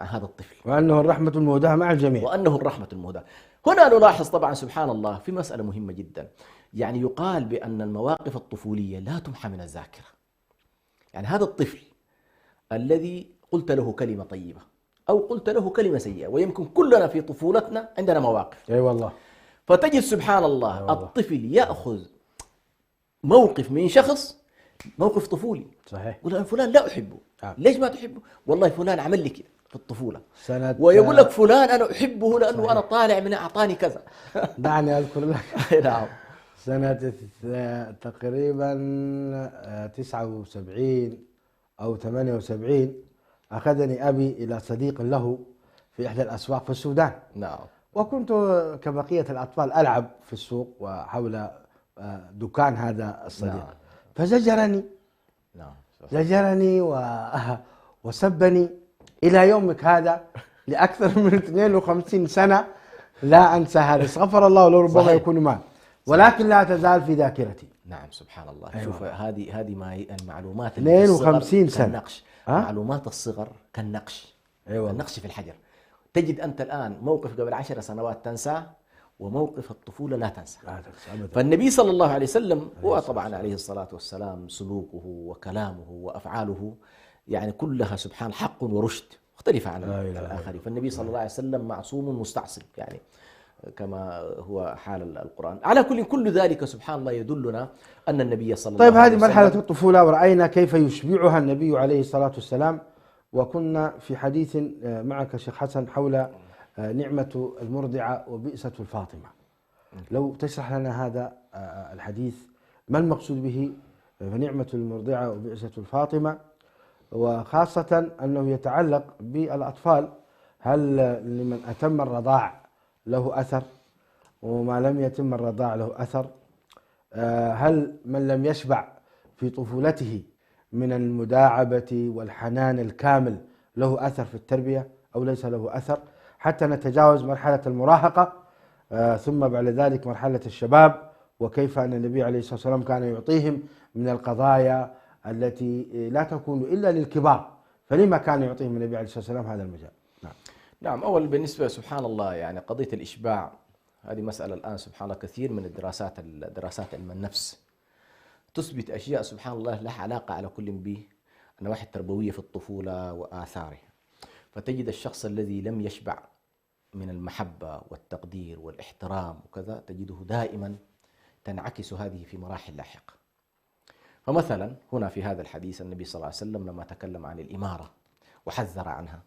هذا الطفل، وأنه الرحمة المهداة مع الجميع، وأنه الرحمة المهداة. هنا نلاحظ طبعا سبحان الله في مسألة مهمة جدا، يعني يقال بأن المواقف الطفولية لا تمحى من الذاكرة. يعني هذا الطفل الذي قلت له كلمة طيبة أو قلت له كلمة سيئة، ويمكن كلنا في طفولتنا عندنا مواقف، اي والله، فتجد سبحان الله الطفل يأخذ موقف من شخص، موقف طفولي، صحيح، يقول فلان لا أحبه. ليش ما تحبه؟ والله فلان عمل لي كده في الطفولة، ويقول لك فلان أنا أحبه لأنه صحيح. أنا طالع من أعطاني كذا. دعني أذكر لك نعم، سنة تقريبا 79 أو 78 أخذني أبي إلى صديق له في إحدى الأسواق في السودان. نعم. وكنت كبقية الأطفال ألعب في السوق وحول دكان هذا الصديق. نعم. فزجرني. نعم. زجرني وسبني إلى يومك هذا لأكثر من 52 سنة لا أنسى هذا. غفر الله له، ربما يكون مات، ولكن لا تزال في ذاكرتي. نعم سبحان الله. أيوة. شوف هذه ما هي المعلومات 52 سنة كالنقش. معلومات الصغر كالنقش. أيوة. النقش في الحجر. تجد أنت الآن موقف قبل 10 سنوات تنساه، وموقف الطفولة لا تنسى. فالنبي صلى الله عليه وسلم هو طبعا عليه الصلاة والسلام سلوكه وكلامه وأفعاله يعني كلها سبحان حق ورشد مختلفة عن الآخرين. فالنبي صلى الله عليه وسلم معصوم مستعصم، يعني كما هو حال القرآن. على كل ذلك سبحان الله يدلنا أن النبي صلى الله عليه وسلم. طيب، هذه مرحلة الطفولة ورأينا كيف يشبعها النبي عليه الصلاة والسلام. وكنا في حديث معك شيخ حسن حول نعمة المرضعة وبئسة الفاطمة. لو تشرح لنا هذا الحديث، ما المقصود به فنعمة المرضعة وبئسة الفاطمة، وخاصة أنه يتعلق بالأطفال. هل لمن أتم الرضاع له أثر، وما لم يتم الرضاع له أثر؟ هل من لم يشبع في طفولته من المداعبة والحنان الكامل له أثر في التربية أو ليس له أثر، حتى نتجاوز مرحلة المراهقة ثم بعد ذلك مرحلة الشباب، وكيف أن النبي عليه الصلاة والسلام كان يعطيهم من القضايا التي لا تكون إلا للكبار، فلما كان يعطيهم النبي عليه الصلاة والسلام هذا المجال؟ نعم. أول بالنسبة سبحان الله يعني قضية الإشباع هذه مسألة الآن سبحان الله كثير من الدراسات علم النفس تثبت أشياء سبحان الله لها علاقة على كل بالنواحي التربوية في الطفولة وآثارها. فتجد الشخص الذي لم يشبع من المحبة والتقدير والاحترام وكذا تجده دائما تنعكس هذه في مراحل لاحقة. فمثلا هنا في هذا الحديث النبي صلى الله عليه وسلم لما تكلم عن الإمارة وحذر عنها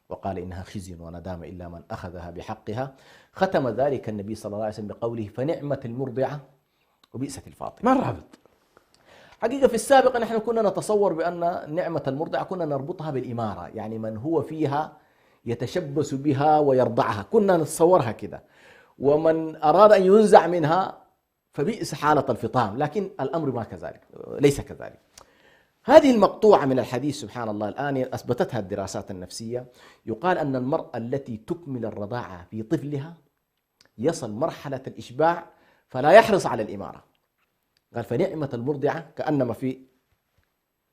وقال إنها خزي وندامة إلا من أخذها بحقها، ختم ذلك النبي صلى الله عليه وسلم بقوله فنعمة المرضعة وبئسة الفاطمة. ما الرابط؟ حقيقة في السابق نحن كنا نتصور بأن نعمة المرضعة كنا نربطها بالإمارة، يعني من هو فيها يتشبث بها ويرضعها، كنا نتصورها كده، ومن أراد أن ينزع منها فبئس حالة الفطام، لكن الأمر ما كذلك، ليس كذلك. هذه المقطوعة من الحديث سبحان الله الآن أثبتتها الدراسات النفسية. يقال أن المرأة التي تكمل الرضاعة في طفلها يصل مرحلة الإشباع فلا يحرص على الإمارة. قال فنعمة المرضعة، كأنما في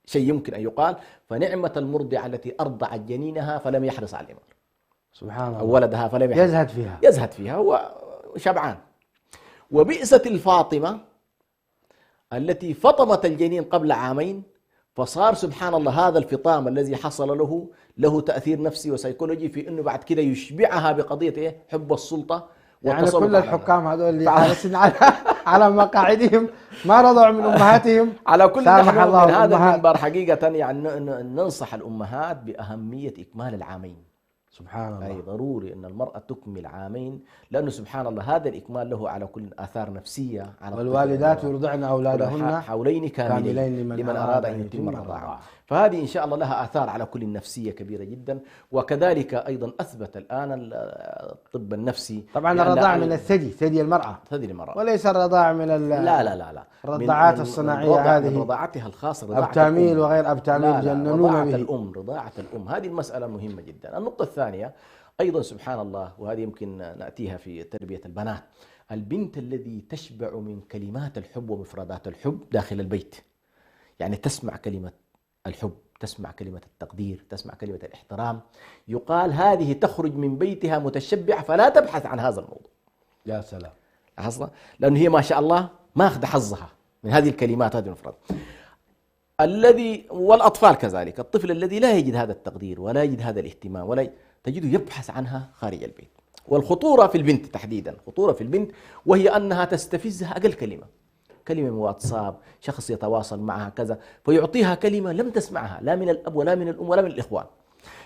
شيء يمكن أن يقال فنعمة المرضعة التي أرضعت جنينها فلم يحرص على الإمارة سبحان الله، أو ولدها فلم يحرص، يزهد فيها هو شبعان. وبئسة الفاطمة التي فطمت الجنين قبل عامين، فصار سبحان الله هذا الفطام الذي حصل له تأثير نفسي وسيكولوجي في أنه بعد كده يشبعها بقضية حب السلطة. يعني كل الحكام هذول اللي جالسين على مقاعدهم ما رضعوا من أمهاتهم. على كل نحن من هذا المنبر حقيقة يعني ننصح الأمهات بأهمية إكمال العامين. سبحان الله، أي ضروري أن المرأة تكمل عامين، لأنه سبحان الله هذا الإكمال له على كل آثار نفسية. على والوالدات يرضعن أولادهن حولين كاملين لمن أراد أن يتم الرضاعة. فهذه إن شاء الله لها آثار على كل النفسية كبيرة جدا. وكذلك أيضا أثبت الآن الطب النفسي طبعا الرضاعة من ثدي المرأة، وليس الرضاعة من لا الرضاعات الصناعية هذه، من رضاعتها الخاصة، أبتاميل وغير أبتاميل جننون به. رضاعة الأم هذه المسألة مهمة جدا. النقطة الثانية أيضا سبحان الله، وهذه يمكن نأتيها في تربية البنات، البنت الذي تشبع من كلمات الحب ومفردات الحب داخل البيت، يعني تسمع كلمة الحب، تسمع كلمة التقدير، تسمع كلمة الاحترام، يقال هذه تخرج من بيتها متشبعة فلا تبحث عن هذا الموضوع. يا سلام. لاحظنا؟ لأنه هي ما شاء الله ماخذ حظها من هذه الكلمات هذه المفرد. الذي والأطفال كذلك، الطفل الذي لا يجد هذا التقدير ولا يجد هذا الاهتمام ولا تجده يبحث عنها خارج البيت. والخطورة في البنت تحديدا، خطورة في البنت وهي أنها تستفزها أقل كلمة من واتساب، شخص يتواصل معها كذا، فيعطيها كلمة لم تسمعها لا من الأب ولا من الأم ولا من الإخوان.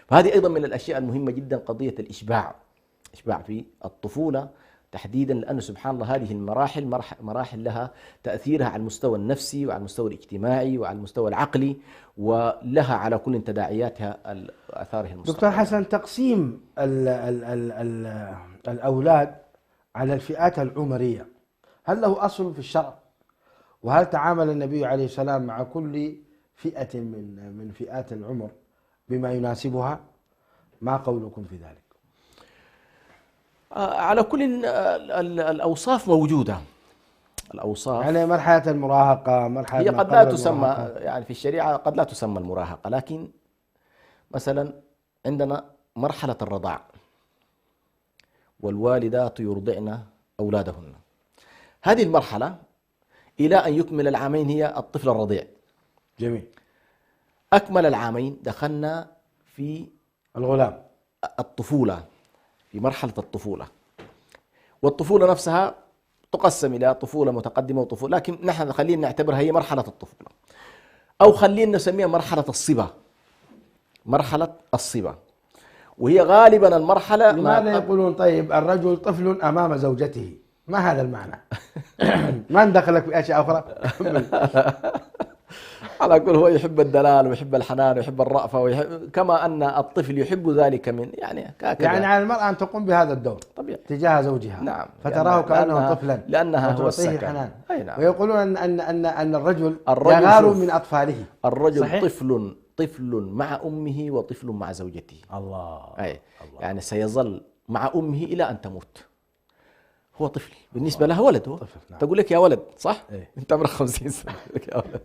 فهذه أيضا من الأشياء المهمة جدا، قضية الإشباع في الطفولة تحديدا، لأنه سبحان الله هذه المراحل مراحل لها تأثيرها على المستوى النفسي وعلى المستوى الاجتماعي وعلى المستوى العقلي، ولها على كل تداعياتها آثارها المستقبلية. دكتور حسن، تقسيم ال الأولاد على الفئات العمرية هل له أصل في الشرع؟ وهل تعامل النبي عليه السلام مع كل فئة من فئات العمر بما يناسبها؟ ما قولكم في ذلك؟ على كل الأوصاف موجودة. الأوصاف يعني مرحلة المراهقة، مرحلة هي قد لا تسمى يعني في الشريعة، قد لا تسمى المراهقة، لكن مثلا عندنا مرحلة الرضاع، والوالدات يرضعن أولادهن. هذه المرحلة إلى أن يكمل العامين هي الطفل الرضيع. جميل. أكمل العامين دخلنا في الغلام، الطفولة، في مرحلة الطفولة. والطفولة نفسها تقسم إلى طفولة متقدمة وطفولة، لكن نحن خلينا نعتبرها هي مرحلة الطفولة، أو خلينا نسميها مرحلة الصبا. مرحلة الصبا، وهي غالبا المرحلة لماذا يقولون طيب الرجل طفل أمام زوجته؟ ما هذا المعنى؟ ما ندخلك في أشياء أخرى. على كل هو يحب الدلال ويحب الحنان ويحب الرأفة كما أن الطفل يحب ذلك من يعني على المرأة أن تقوم بهذا الدور طبيعي تجاه زوجها. نعم. فتراه كأنه طفلا لأنها هو السكن. حنان. نعم. ويقولون أن الرجل يغار من أطفاله. الرجل صحيح؟ طفل مع أمه وطفل مع زوجته. الله. الله. يعني سيظل مع أمه إلى أن تموت. هو طفل بالنسبة لها ولد. هو طفل. نعم. تقول لك يا ولد، صح؟ أنت عمرك 50 سنة يا ولد.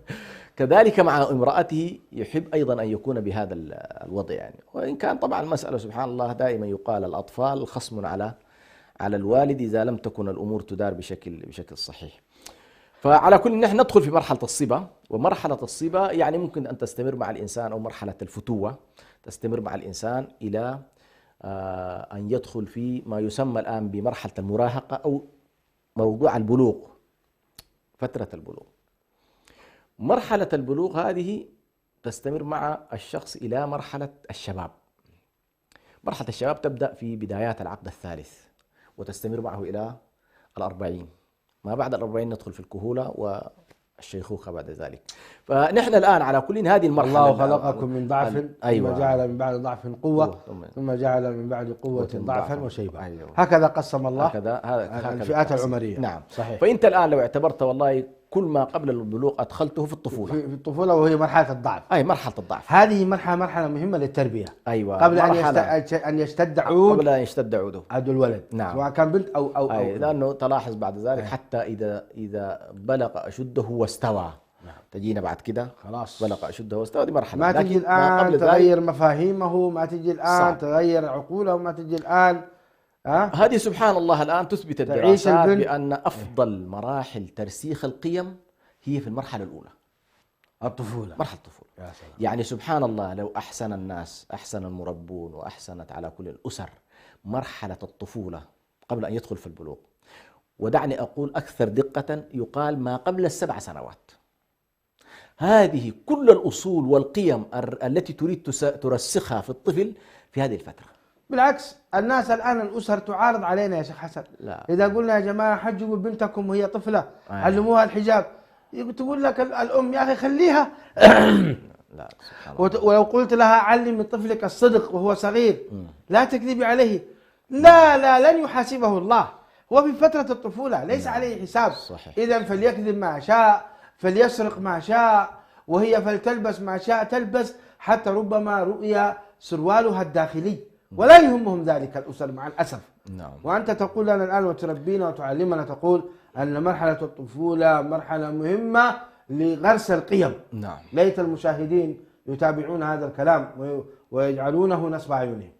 كذلك مع امرأته يحب أيضا أن يكون بهذا الوضع يعني. وإن كان طبعا المسألة سبحان الله دائما يقال الأطفال خصم على الوالد إذا لم تكن الأمور تدار بشكل صحيح. فعلى كل نحن ندخل في مرحلة الصبا، ومرحلة الصبا يعني ممكن أن تستمر مع الإنسان، أو مرحلة الفتوة تستمر مع الإنسان إلى أن يدخل في ما يسمى الآن بمرحلة المراهقة أو موضوع البلوغ، فترة البلوغ. مرحلة البلوغ هذه تستمر مع الشخص إلى مرحلة الشباب. مرحلة الشباب تبدأ في بدايات العقد الثالث وتستمر معه إلى 40. ما بعد 40 ندخل في الكهولة والشيخوخة بعد ذلك. فنحن الآن على كل هذه المرحلة الله خلقكم من ضعف ثم جعل من بعد ضعف قوة ثم جعل من بعد قوة ضعفا وشيبا. هكذا قسم الله الفئات العمرية. نعم صحيح. فأنت الآن لو اعتبرت والله كل ما قبل البلوغ أدخلته في الطفولة. في الطفولة وهي مرحلة الضعف. مرحلة الضعف. هذه مرحلة مهمة للتربية. قبل أن يشتد عود. قبل أن يشتد عوده. عود الولد. نعم. سواء كان بنت أو لأنه تلاحظ بعد ذلك حتى إذا بلغ أشده واستوى. نعم. تجينا بعد كده خلاص بلغ أشده واستوى، دي مرحلة. ما تجي الآن تغير مفاهيمه، ما تجي الآن تغير عقوله، ما تجي الآن هذه سبحان الله الآن تثبت الدراسات بأن أفضل مراحل ترسيخ القيم هي في المرحلة الأولى، الطفولة، مرحلة الطفولة. يا سلام. يعني سبحان الله لو أحسن الناس، أحسن المربون وأحسنت على كل الأسر مرحلة الطفولة قبل أن يدخل في البلوغ، ودعني أقول أكثر دقة يقال ما قبل 7 سنوات، هذه كل الأصول والقيم التي تريد ترسخها في الطفل في هذه الفترة. بالعكس الناس الآن الأسر تعارض علينا يا شيخ حسن. لا. إذا قلنا يا جماعة حجبوا بنتكم وهي طفلة، علموها الحجاب، تقول لك الأم يا أخي خليها. لا سبحان الله. ولو قلت لها علم طفلك الصدق وهو صغير، لا تكذبي عليه، لا لن يحاسبه الله، هو في فترة الطفولة ليس عليه حساب. إذا فليكذب ما شاء، فليسرق ما شاء، وهي فلتلبس ما شاء تلبس، حتى ربما رؤيا سروالها الداخلي، ولا يهمهم ذلك الأسر مع الأسف. نعم. وأنت تقول لنا الآن وتربينا وتعلمنا، تقول أن مرحلة الطفولة مرحلة مهمة لغرس القيم. نعم. ليت المشاهدين يتابعون هذا الكلام ويجعلونه نصب عيونهم.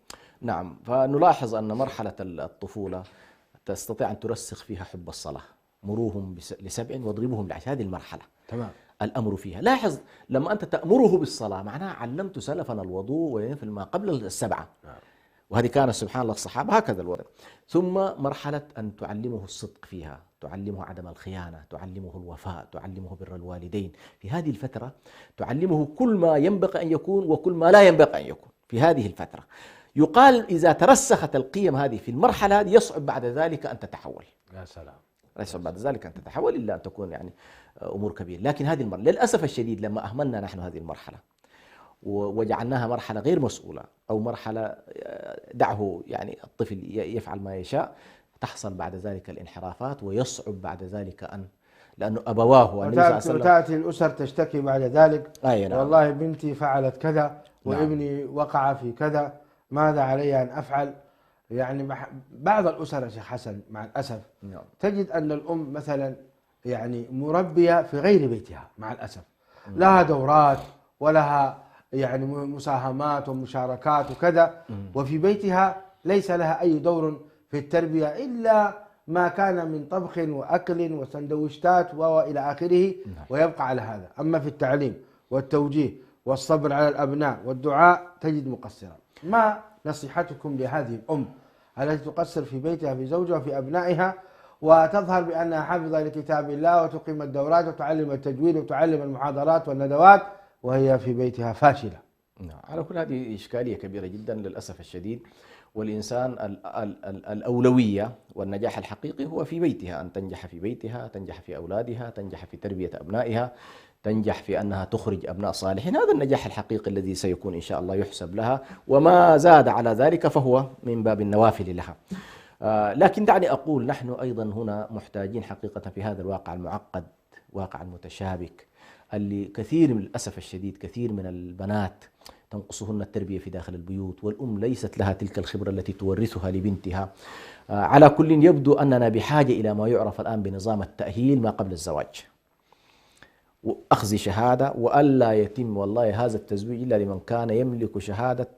نعم. فنلاحظ أن مرحلة الطفولة تستطيع أن ترسخ فيها حب الصلاة. مروهم ل7 واضربوهم ل10. هذه المرحلة تمام. الأمر فيها. لاحظ لما أنت تأمره بالصلاة معناها علمت سلفنا الوضوء في ما قبل 7. وهذه كانت سبحان الله الصحابة هكذا الوضع. ثم مرحلة أن تعلمه الصدق فيها، تعلمه عدم الخيانة، تعلمه الوفاء، تعلمه بر الوالدين. في هذه الفترة تعلمه كل ما ينبغي أن يكون وكل ما لا ينبغي أن يكون في هذه الفترة. يقال إذا ترسخت القيم هذه في المرحلة هذه يصعب بعد ذلك أن تتحول. يا سلام. يصعب بعد ذلك أن تتحول إلا أن تكون يعني أمور كبيرة. لكن هذه المرحلة للأسف الشديد لما أهملنا نحن هذه المرحلة وجعلناها مرحلة غير مسؤولة أو مرحلة دعه يعني الطفل يفعل ما يشاء، تحصل بعد ذلك الانحرافات ويصعب بعد ذلك أن لأنه أبواه وتأتي الأسر تشتكي بعد ذلك. نعم. والله بنتي فعلت كذا وابني وقع في كذا، ماذا علي أن أفعل؟ يعني بعض الأسر يا شيخ حسن مع الأسف تجد أن الأم مثلا يعني مربية في غير بيتها مع الأسف، لها دورات ولها يعني مساهمات ومشاركات وكذا، وفي بيتها ليس لها أي دور في التربية إلا ما كان من طبخ وأكل وسندويشتات وإلى آخره، ويبقى على هذا. أما في التعليم والتوجيه والصبر على الأبناء والدعاء تجد مقصرا. ما نصيحتكم لهذه الأم التي تقصر في بيتها في زوجها وفي أبنائها وتظهر بأنها حافظة لكتاب الله وتقيم الدورات وتعلم التجويد وتعلم المحاضرات والندوات وهي في بيتها فاشلة؟ على كل هذه إشكالية كبيرة جدا للأسف الشديد. والإنسان الأولوية والنجاح الحقيقي هو في بيتها، أن تنجح في بيتها، تنجح في أولادها، تنجح في تربية أبنائها، تنجح في أنها تخرج أبناء صالحين. هذا النجاح الحقيقي الذي سيكون إن شاء الله يحسب لها، وما زاد على ذلك فهو من باب النوافل لها. لكن دعني أقول نحن أيضا هنا محتاجين حقيقة في هذا الواقع المعقد، واقع المتشابك اللي كثير من الأسف الشديد كثير من البنات تنقصهن التربية في داخل البيوت، والأم ليست لها تلك الخبرة التي تورثها لبنتها. على كل يبدو أننا بحاجة إلى ما يعرف الآن بنظام التأهيل ما قبل الزواج، وأخذ شهادة، وألا يتم والله هذا التزويج إلا لمن كان يملك شهادة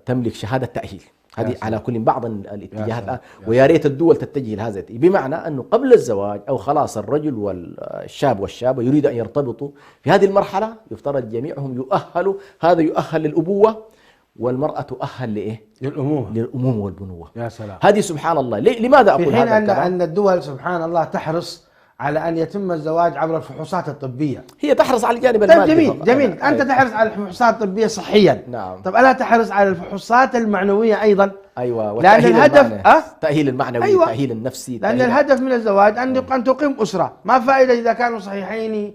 تملك شهادة تأهيل. هذه على كل بعض الاتجاهات الآن، ويا ريت الدول تتجه لهذا، بمعنى أنه قبل الزواج أو خلاص الرجل والشاب والشابة يريد أن يرتبطوا في هذه المرحلة يفترض جميعهم يؤهلوا. هذا يؤهل للأبوة والمرأة تؤهل لإيه؟ للأمومة والبنوة. يا سلام. هذه سبحان الله. لماذا أقول هذا؟ في حين أن الدول سبحان الله تحرص على أن يتم الزواج عبر الفحوصات الطبية. هي تحرص على الجانب المادي. جميل. أنت تحرص على الفحوصات الطبية صحيا. نعم. طب ألا تحرص على الفحوصات المعنوية أيضا؟ أيوة. لأن الهدف التأهيل المعنوي، أيوة. التأهيل النفسي. لأن الهدف من الزواج أن تقيم أسرة. ما فائدة إذا كانوا صحيحين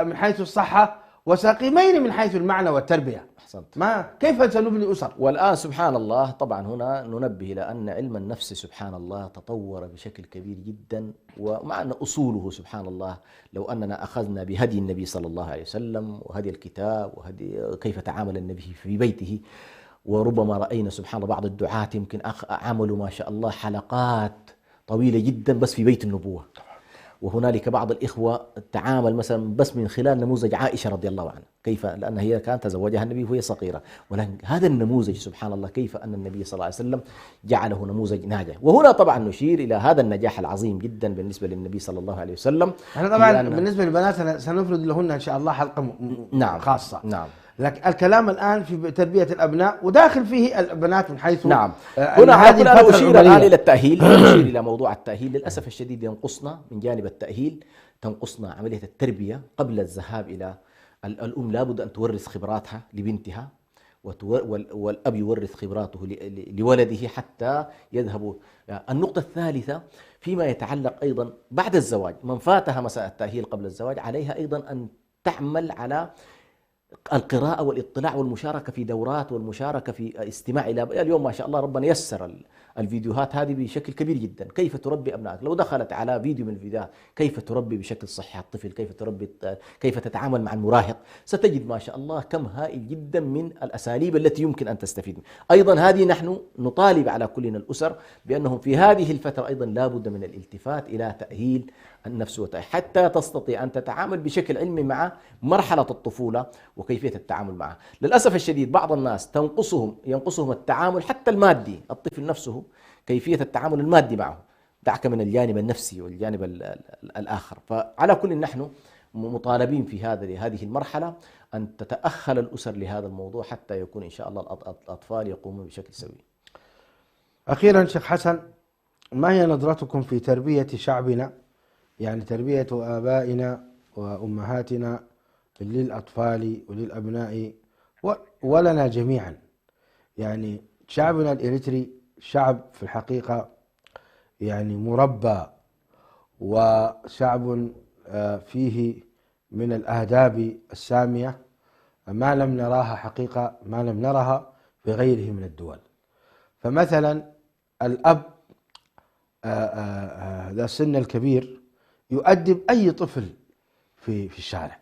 من حيث الصحة وسقيمين من حيث المعنى والتربية؟ ما كيف سنبني أسر؟ والآن سبحان الله طبعا هنا ننبه إلى أن علم النفس سبحان الله تطور بشكل كبير جدا، ومع أن أصوله سبحان الله لو أننا أخذنا بهدي النبي صلى الله عليه وسلم وهدي الكتاب وهدي كيف تعامل النبي في بيته، وربما رأينا سبحان الله بعض الدعاة يمكن عملوا ما شاء الله حلقات طويلة جدا بس في بيت النبوة. وهنالك بعض الإخوة تعامل مثلا بس من خلال نموذج عائشة رضي الله عنها، كيف لأن هي كانت تزوجها النبي وهي صغيرة، ولكن هذا النموذج سبحان الله كيف أن النبي صلى الله عليه وسلم جعله نموذج ناجح. وهنا طبعا نشير إلى هذا النجاح العظيم جدا بالنسبة للنبي صلى الله عليه وسلم. احنا طبعا بالنسبة للبنات سنفرد لهن إن شاء الله حلقة خاصة. نعم. لكن الكلام الآن في تربية الأبناء وداخل فيه البنات من حيث نعم. هنا أنا أشير الآن إلى التأهيل، أشير إلى موضوع التأهيل. للأسف الشديد ينقصنا من جانب التأهيل، تنقصنا عملية التربية قبل الذهاب إلى الأم. لابد أن تورث خبراتها لبنتها، والأب يورث خبراته لولده حتى يذهبوا. النقطة الثالثة فيما يتعلق أيضا بعد الزواج، من فاتها مسألة التأهيل قبل الزواج عليها أيضا أن تعمل على القراءة والاطلاع والمشاركة في دورات والمشاركة في استماع إلى اليوم ما شاء الله ربنا يسر الفيديوهات هذه بشكل كبير جدا. كيف تربي أبنائك، لو دخلت على فيديو من الفيديوهات كيف تربي بشكل صحي الطفل، كيف تربي، كيف تتعامل مع المراهق، ستجد ما شاء الله كم هائل جدا من الأساليب التي يمكن أن تستفيد منها. أيضا هذه نحن نطالب على كلنا الأسر بأنهم في هذه الفترة أيضا لابد من الالتفات إلى تأهيل النفس حتى تستطيع أن تتعامل بشكل علمي مع مرحلة الطفولة وكيفية التعامل معها. للأسف الشديد بعض الناس ينقصهم التعامل حتى المادي، الطفل نفسه كيفية التعامل المادي معه، دعك من الجانب النفسي والجانب الآخر. فعلى كل نحن مطالبين في هذه المرحلة أن تتأهل الأسر لهذا الموضوع حتى يكون إن شاء الله الأطفال يقومون بشكل سوي. أخيرا شيخ حسن، ما هي نظرتكم في تربية شعبنا، يعني تربية آبائنا وأمهاتنا للأطفال وللأبناء ولنا جميعا؟ يعني شعبنا الإريتري شعب في الحقيقة يعني مربى، وشعب فيه من الآداب السامية ما لم نراها حقيقة، ما لم نرها في غيره من الدول. فمثلا الأب ذا السن الكبير يؤدب أي طفل في الشارع،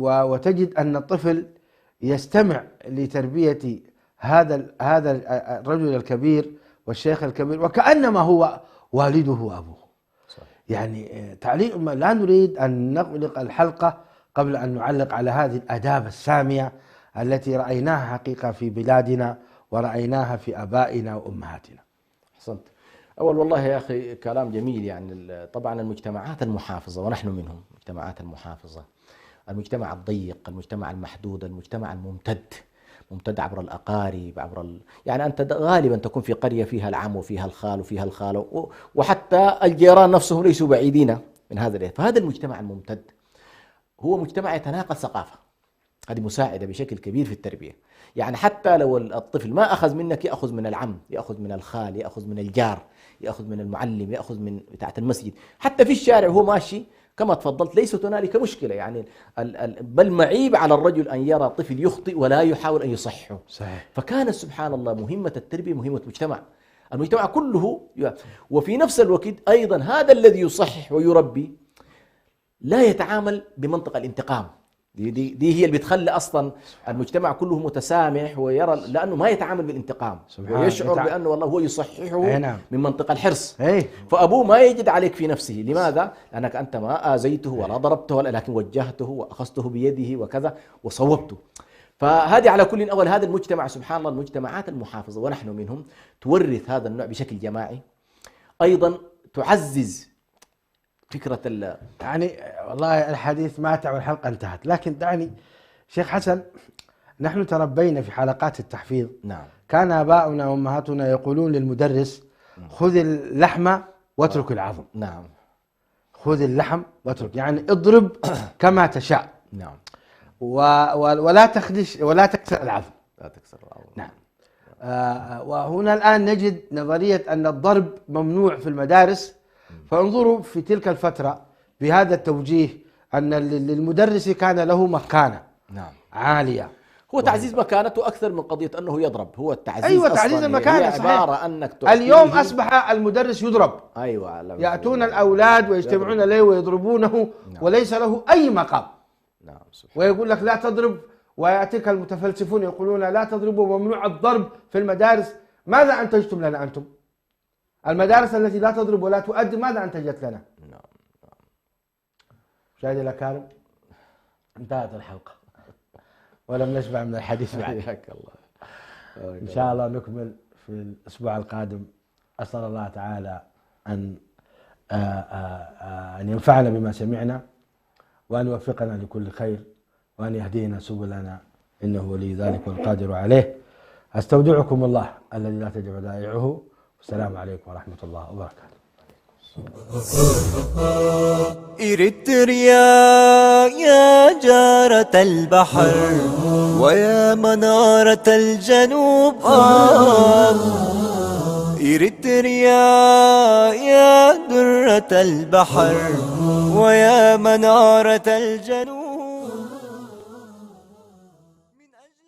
وتجد أن الطفل يستمع لتربية هذا الرجل الكبير والشيخ الكبير وكأنما هو والده وأبوه. يعني تعليق، لا نريد أن نغلق الحلقة قبل أن نعلق على هذه الآداب السامية التي رأيناها حقيقة في بلادنا ورأيناها في آبائنا وأمهاتنا. أحسنت. أول والله يا أخي كلام جميل. يعني طبعا المجتمعات المحافظة ونحن منهم، المجتمعات المحافظة، المجتمع الضيق، المجتمع المحدود، المجتمع ممتد عبر الأقارب، يعني أنت غالبا تكون في قرية فيها العم وفيها الخال وفيها الخالة، وحتى الجيران نفسهم ليسوا بعيدين من هذا فهذا المجتمع الممتد هو مجتمع يتناقل ثقافة، هذه مساعدة بشكل كبير في التربية. يعني حتى لو الطفل ما أخذ منك، يأخذ من العم، يأخذ من الخال، يأخذ من الجار، يأخذ من المعلم، يأخذ من بتاعة المسجد، حتى في الشارع وهو ماشي كما تفضلت ليست هنالك مشكلة. يعني بل معيب على الرجل أن يرى طفل يخطئ ولا يحاول أن يصححه. صحيح. فكان سبحان الله مهمة التربية مهمة المجتمع كله. وفي نفس الوقت أيضا هذا الذي يصحح ويربي لا يتعامل بمنطق الانتقام. دي هي اللي بتخلي أصلا المجتمع كله متسامح ويرى، لأنه ما يتعامل بالانتقام ويشعر بأنه والله هو يصححه من منطق الحرص. فأبوه ما يجد عليك في نفسه. لماذا؟ لأنك أنت ما آذيته ولا ضربته، لكن وجهته وأخذته بيده وكذا وصوبته. فهذه على كل أول هذا المجتمع سبحان الله، المجتمعات المحافظة ونحن منهم تورث هذا النوع بشكل جماعي. أيضا تعزز فكرة يعني والله الحديث ماتع والحلقة انتهت، لكن دعني شيخ حسن، نحن تربينا في حلقات التحفيظ. نعم. كان آباؤنا وأمهاتنا يقولون للمدرس خذ اللحم واترك العظم. نعم. خذ اللحم واترك، يعني اضرب كما تشاء. نعم. ولا تخدش ولا تكسر العظم. لا تكسر العظم. نعم. وهنا الآن نجد نظرية أن الضرب ممنوع في المدارس. فانظروا في تلك الفترة بهذا التوجيه أن للمدرس كان له مكانة عالية. هو تعزيز مكانته أكثر من قضية أنه يضرب. هو التعزيز أيوة تعزيز المكانة عبارة أنك اليوم أصبح المدرس يضرب. أيوة. يأتون الأولاد ويجتمعون إليه ويضربونه. نعم. وليس له أي مقام. نعم. ويقول لك لا تضرب، ويأتيك المتفلسفون يقولون لا تضربوا، ممنوع الضرب في المدارس. ماذا أنتجتم لنا أنتم؟ المدارس التي لا تضرب ولا تؤدي ماذا أنتجت لنا؟ نعم. مشاهدي الأكارم، انتهت الحلقة ولم نشبع من الحديث بعد. حياك الله. إن شاء الله نكمل في الأسبوع القادم. أسأل الله تعالى أن ينفعنا بما سمعنا، وأن يوفقنا لكل خير، وأن يهدينا سبلنا، إنه ولي ذلك والقادر عليه. أستودعكم الله الذي لا تجب ودائعه. السلام عليكم ورحمة الله وبركاته. إريتريا يا جارة البحر ويا منارة الجنوب، إريتريا يا درة البحر ويا منارة الجنوب. من أجل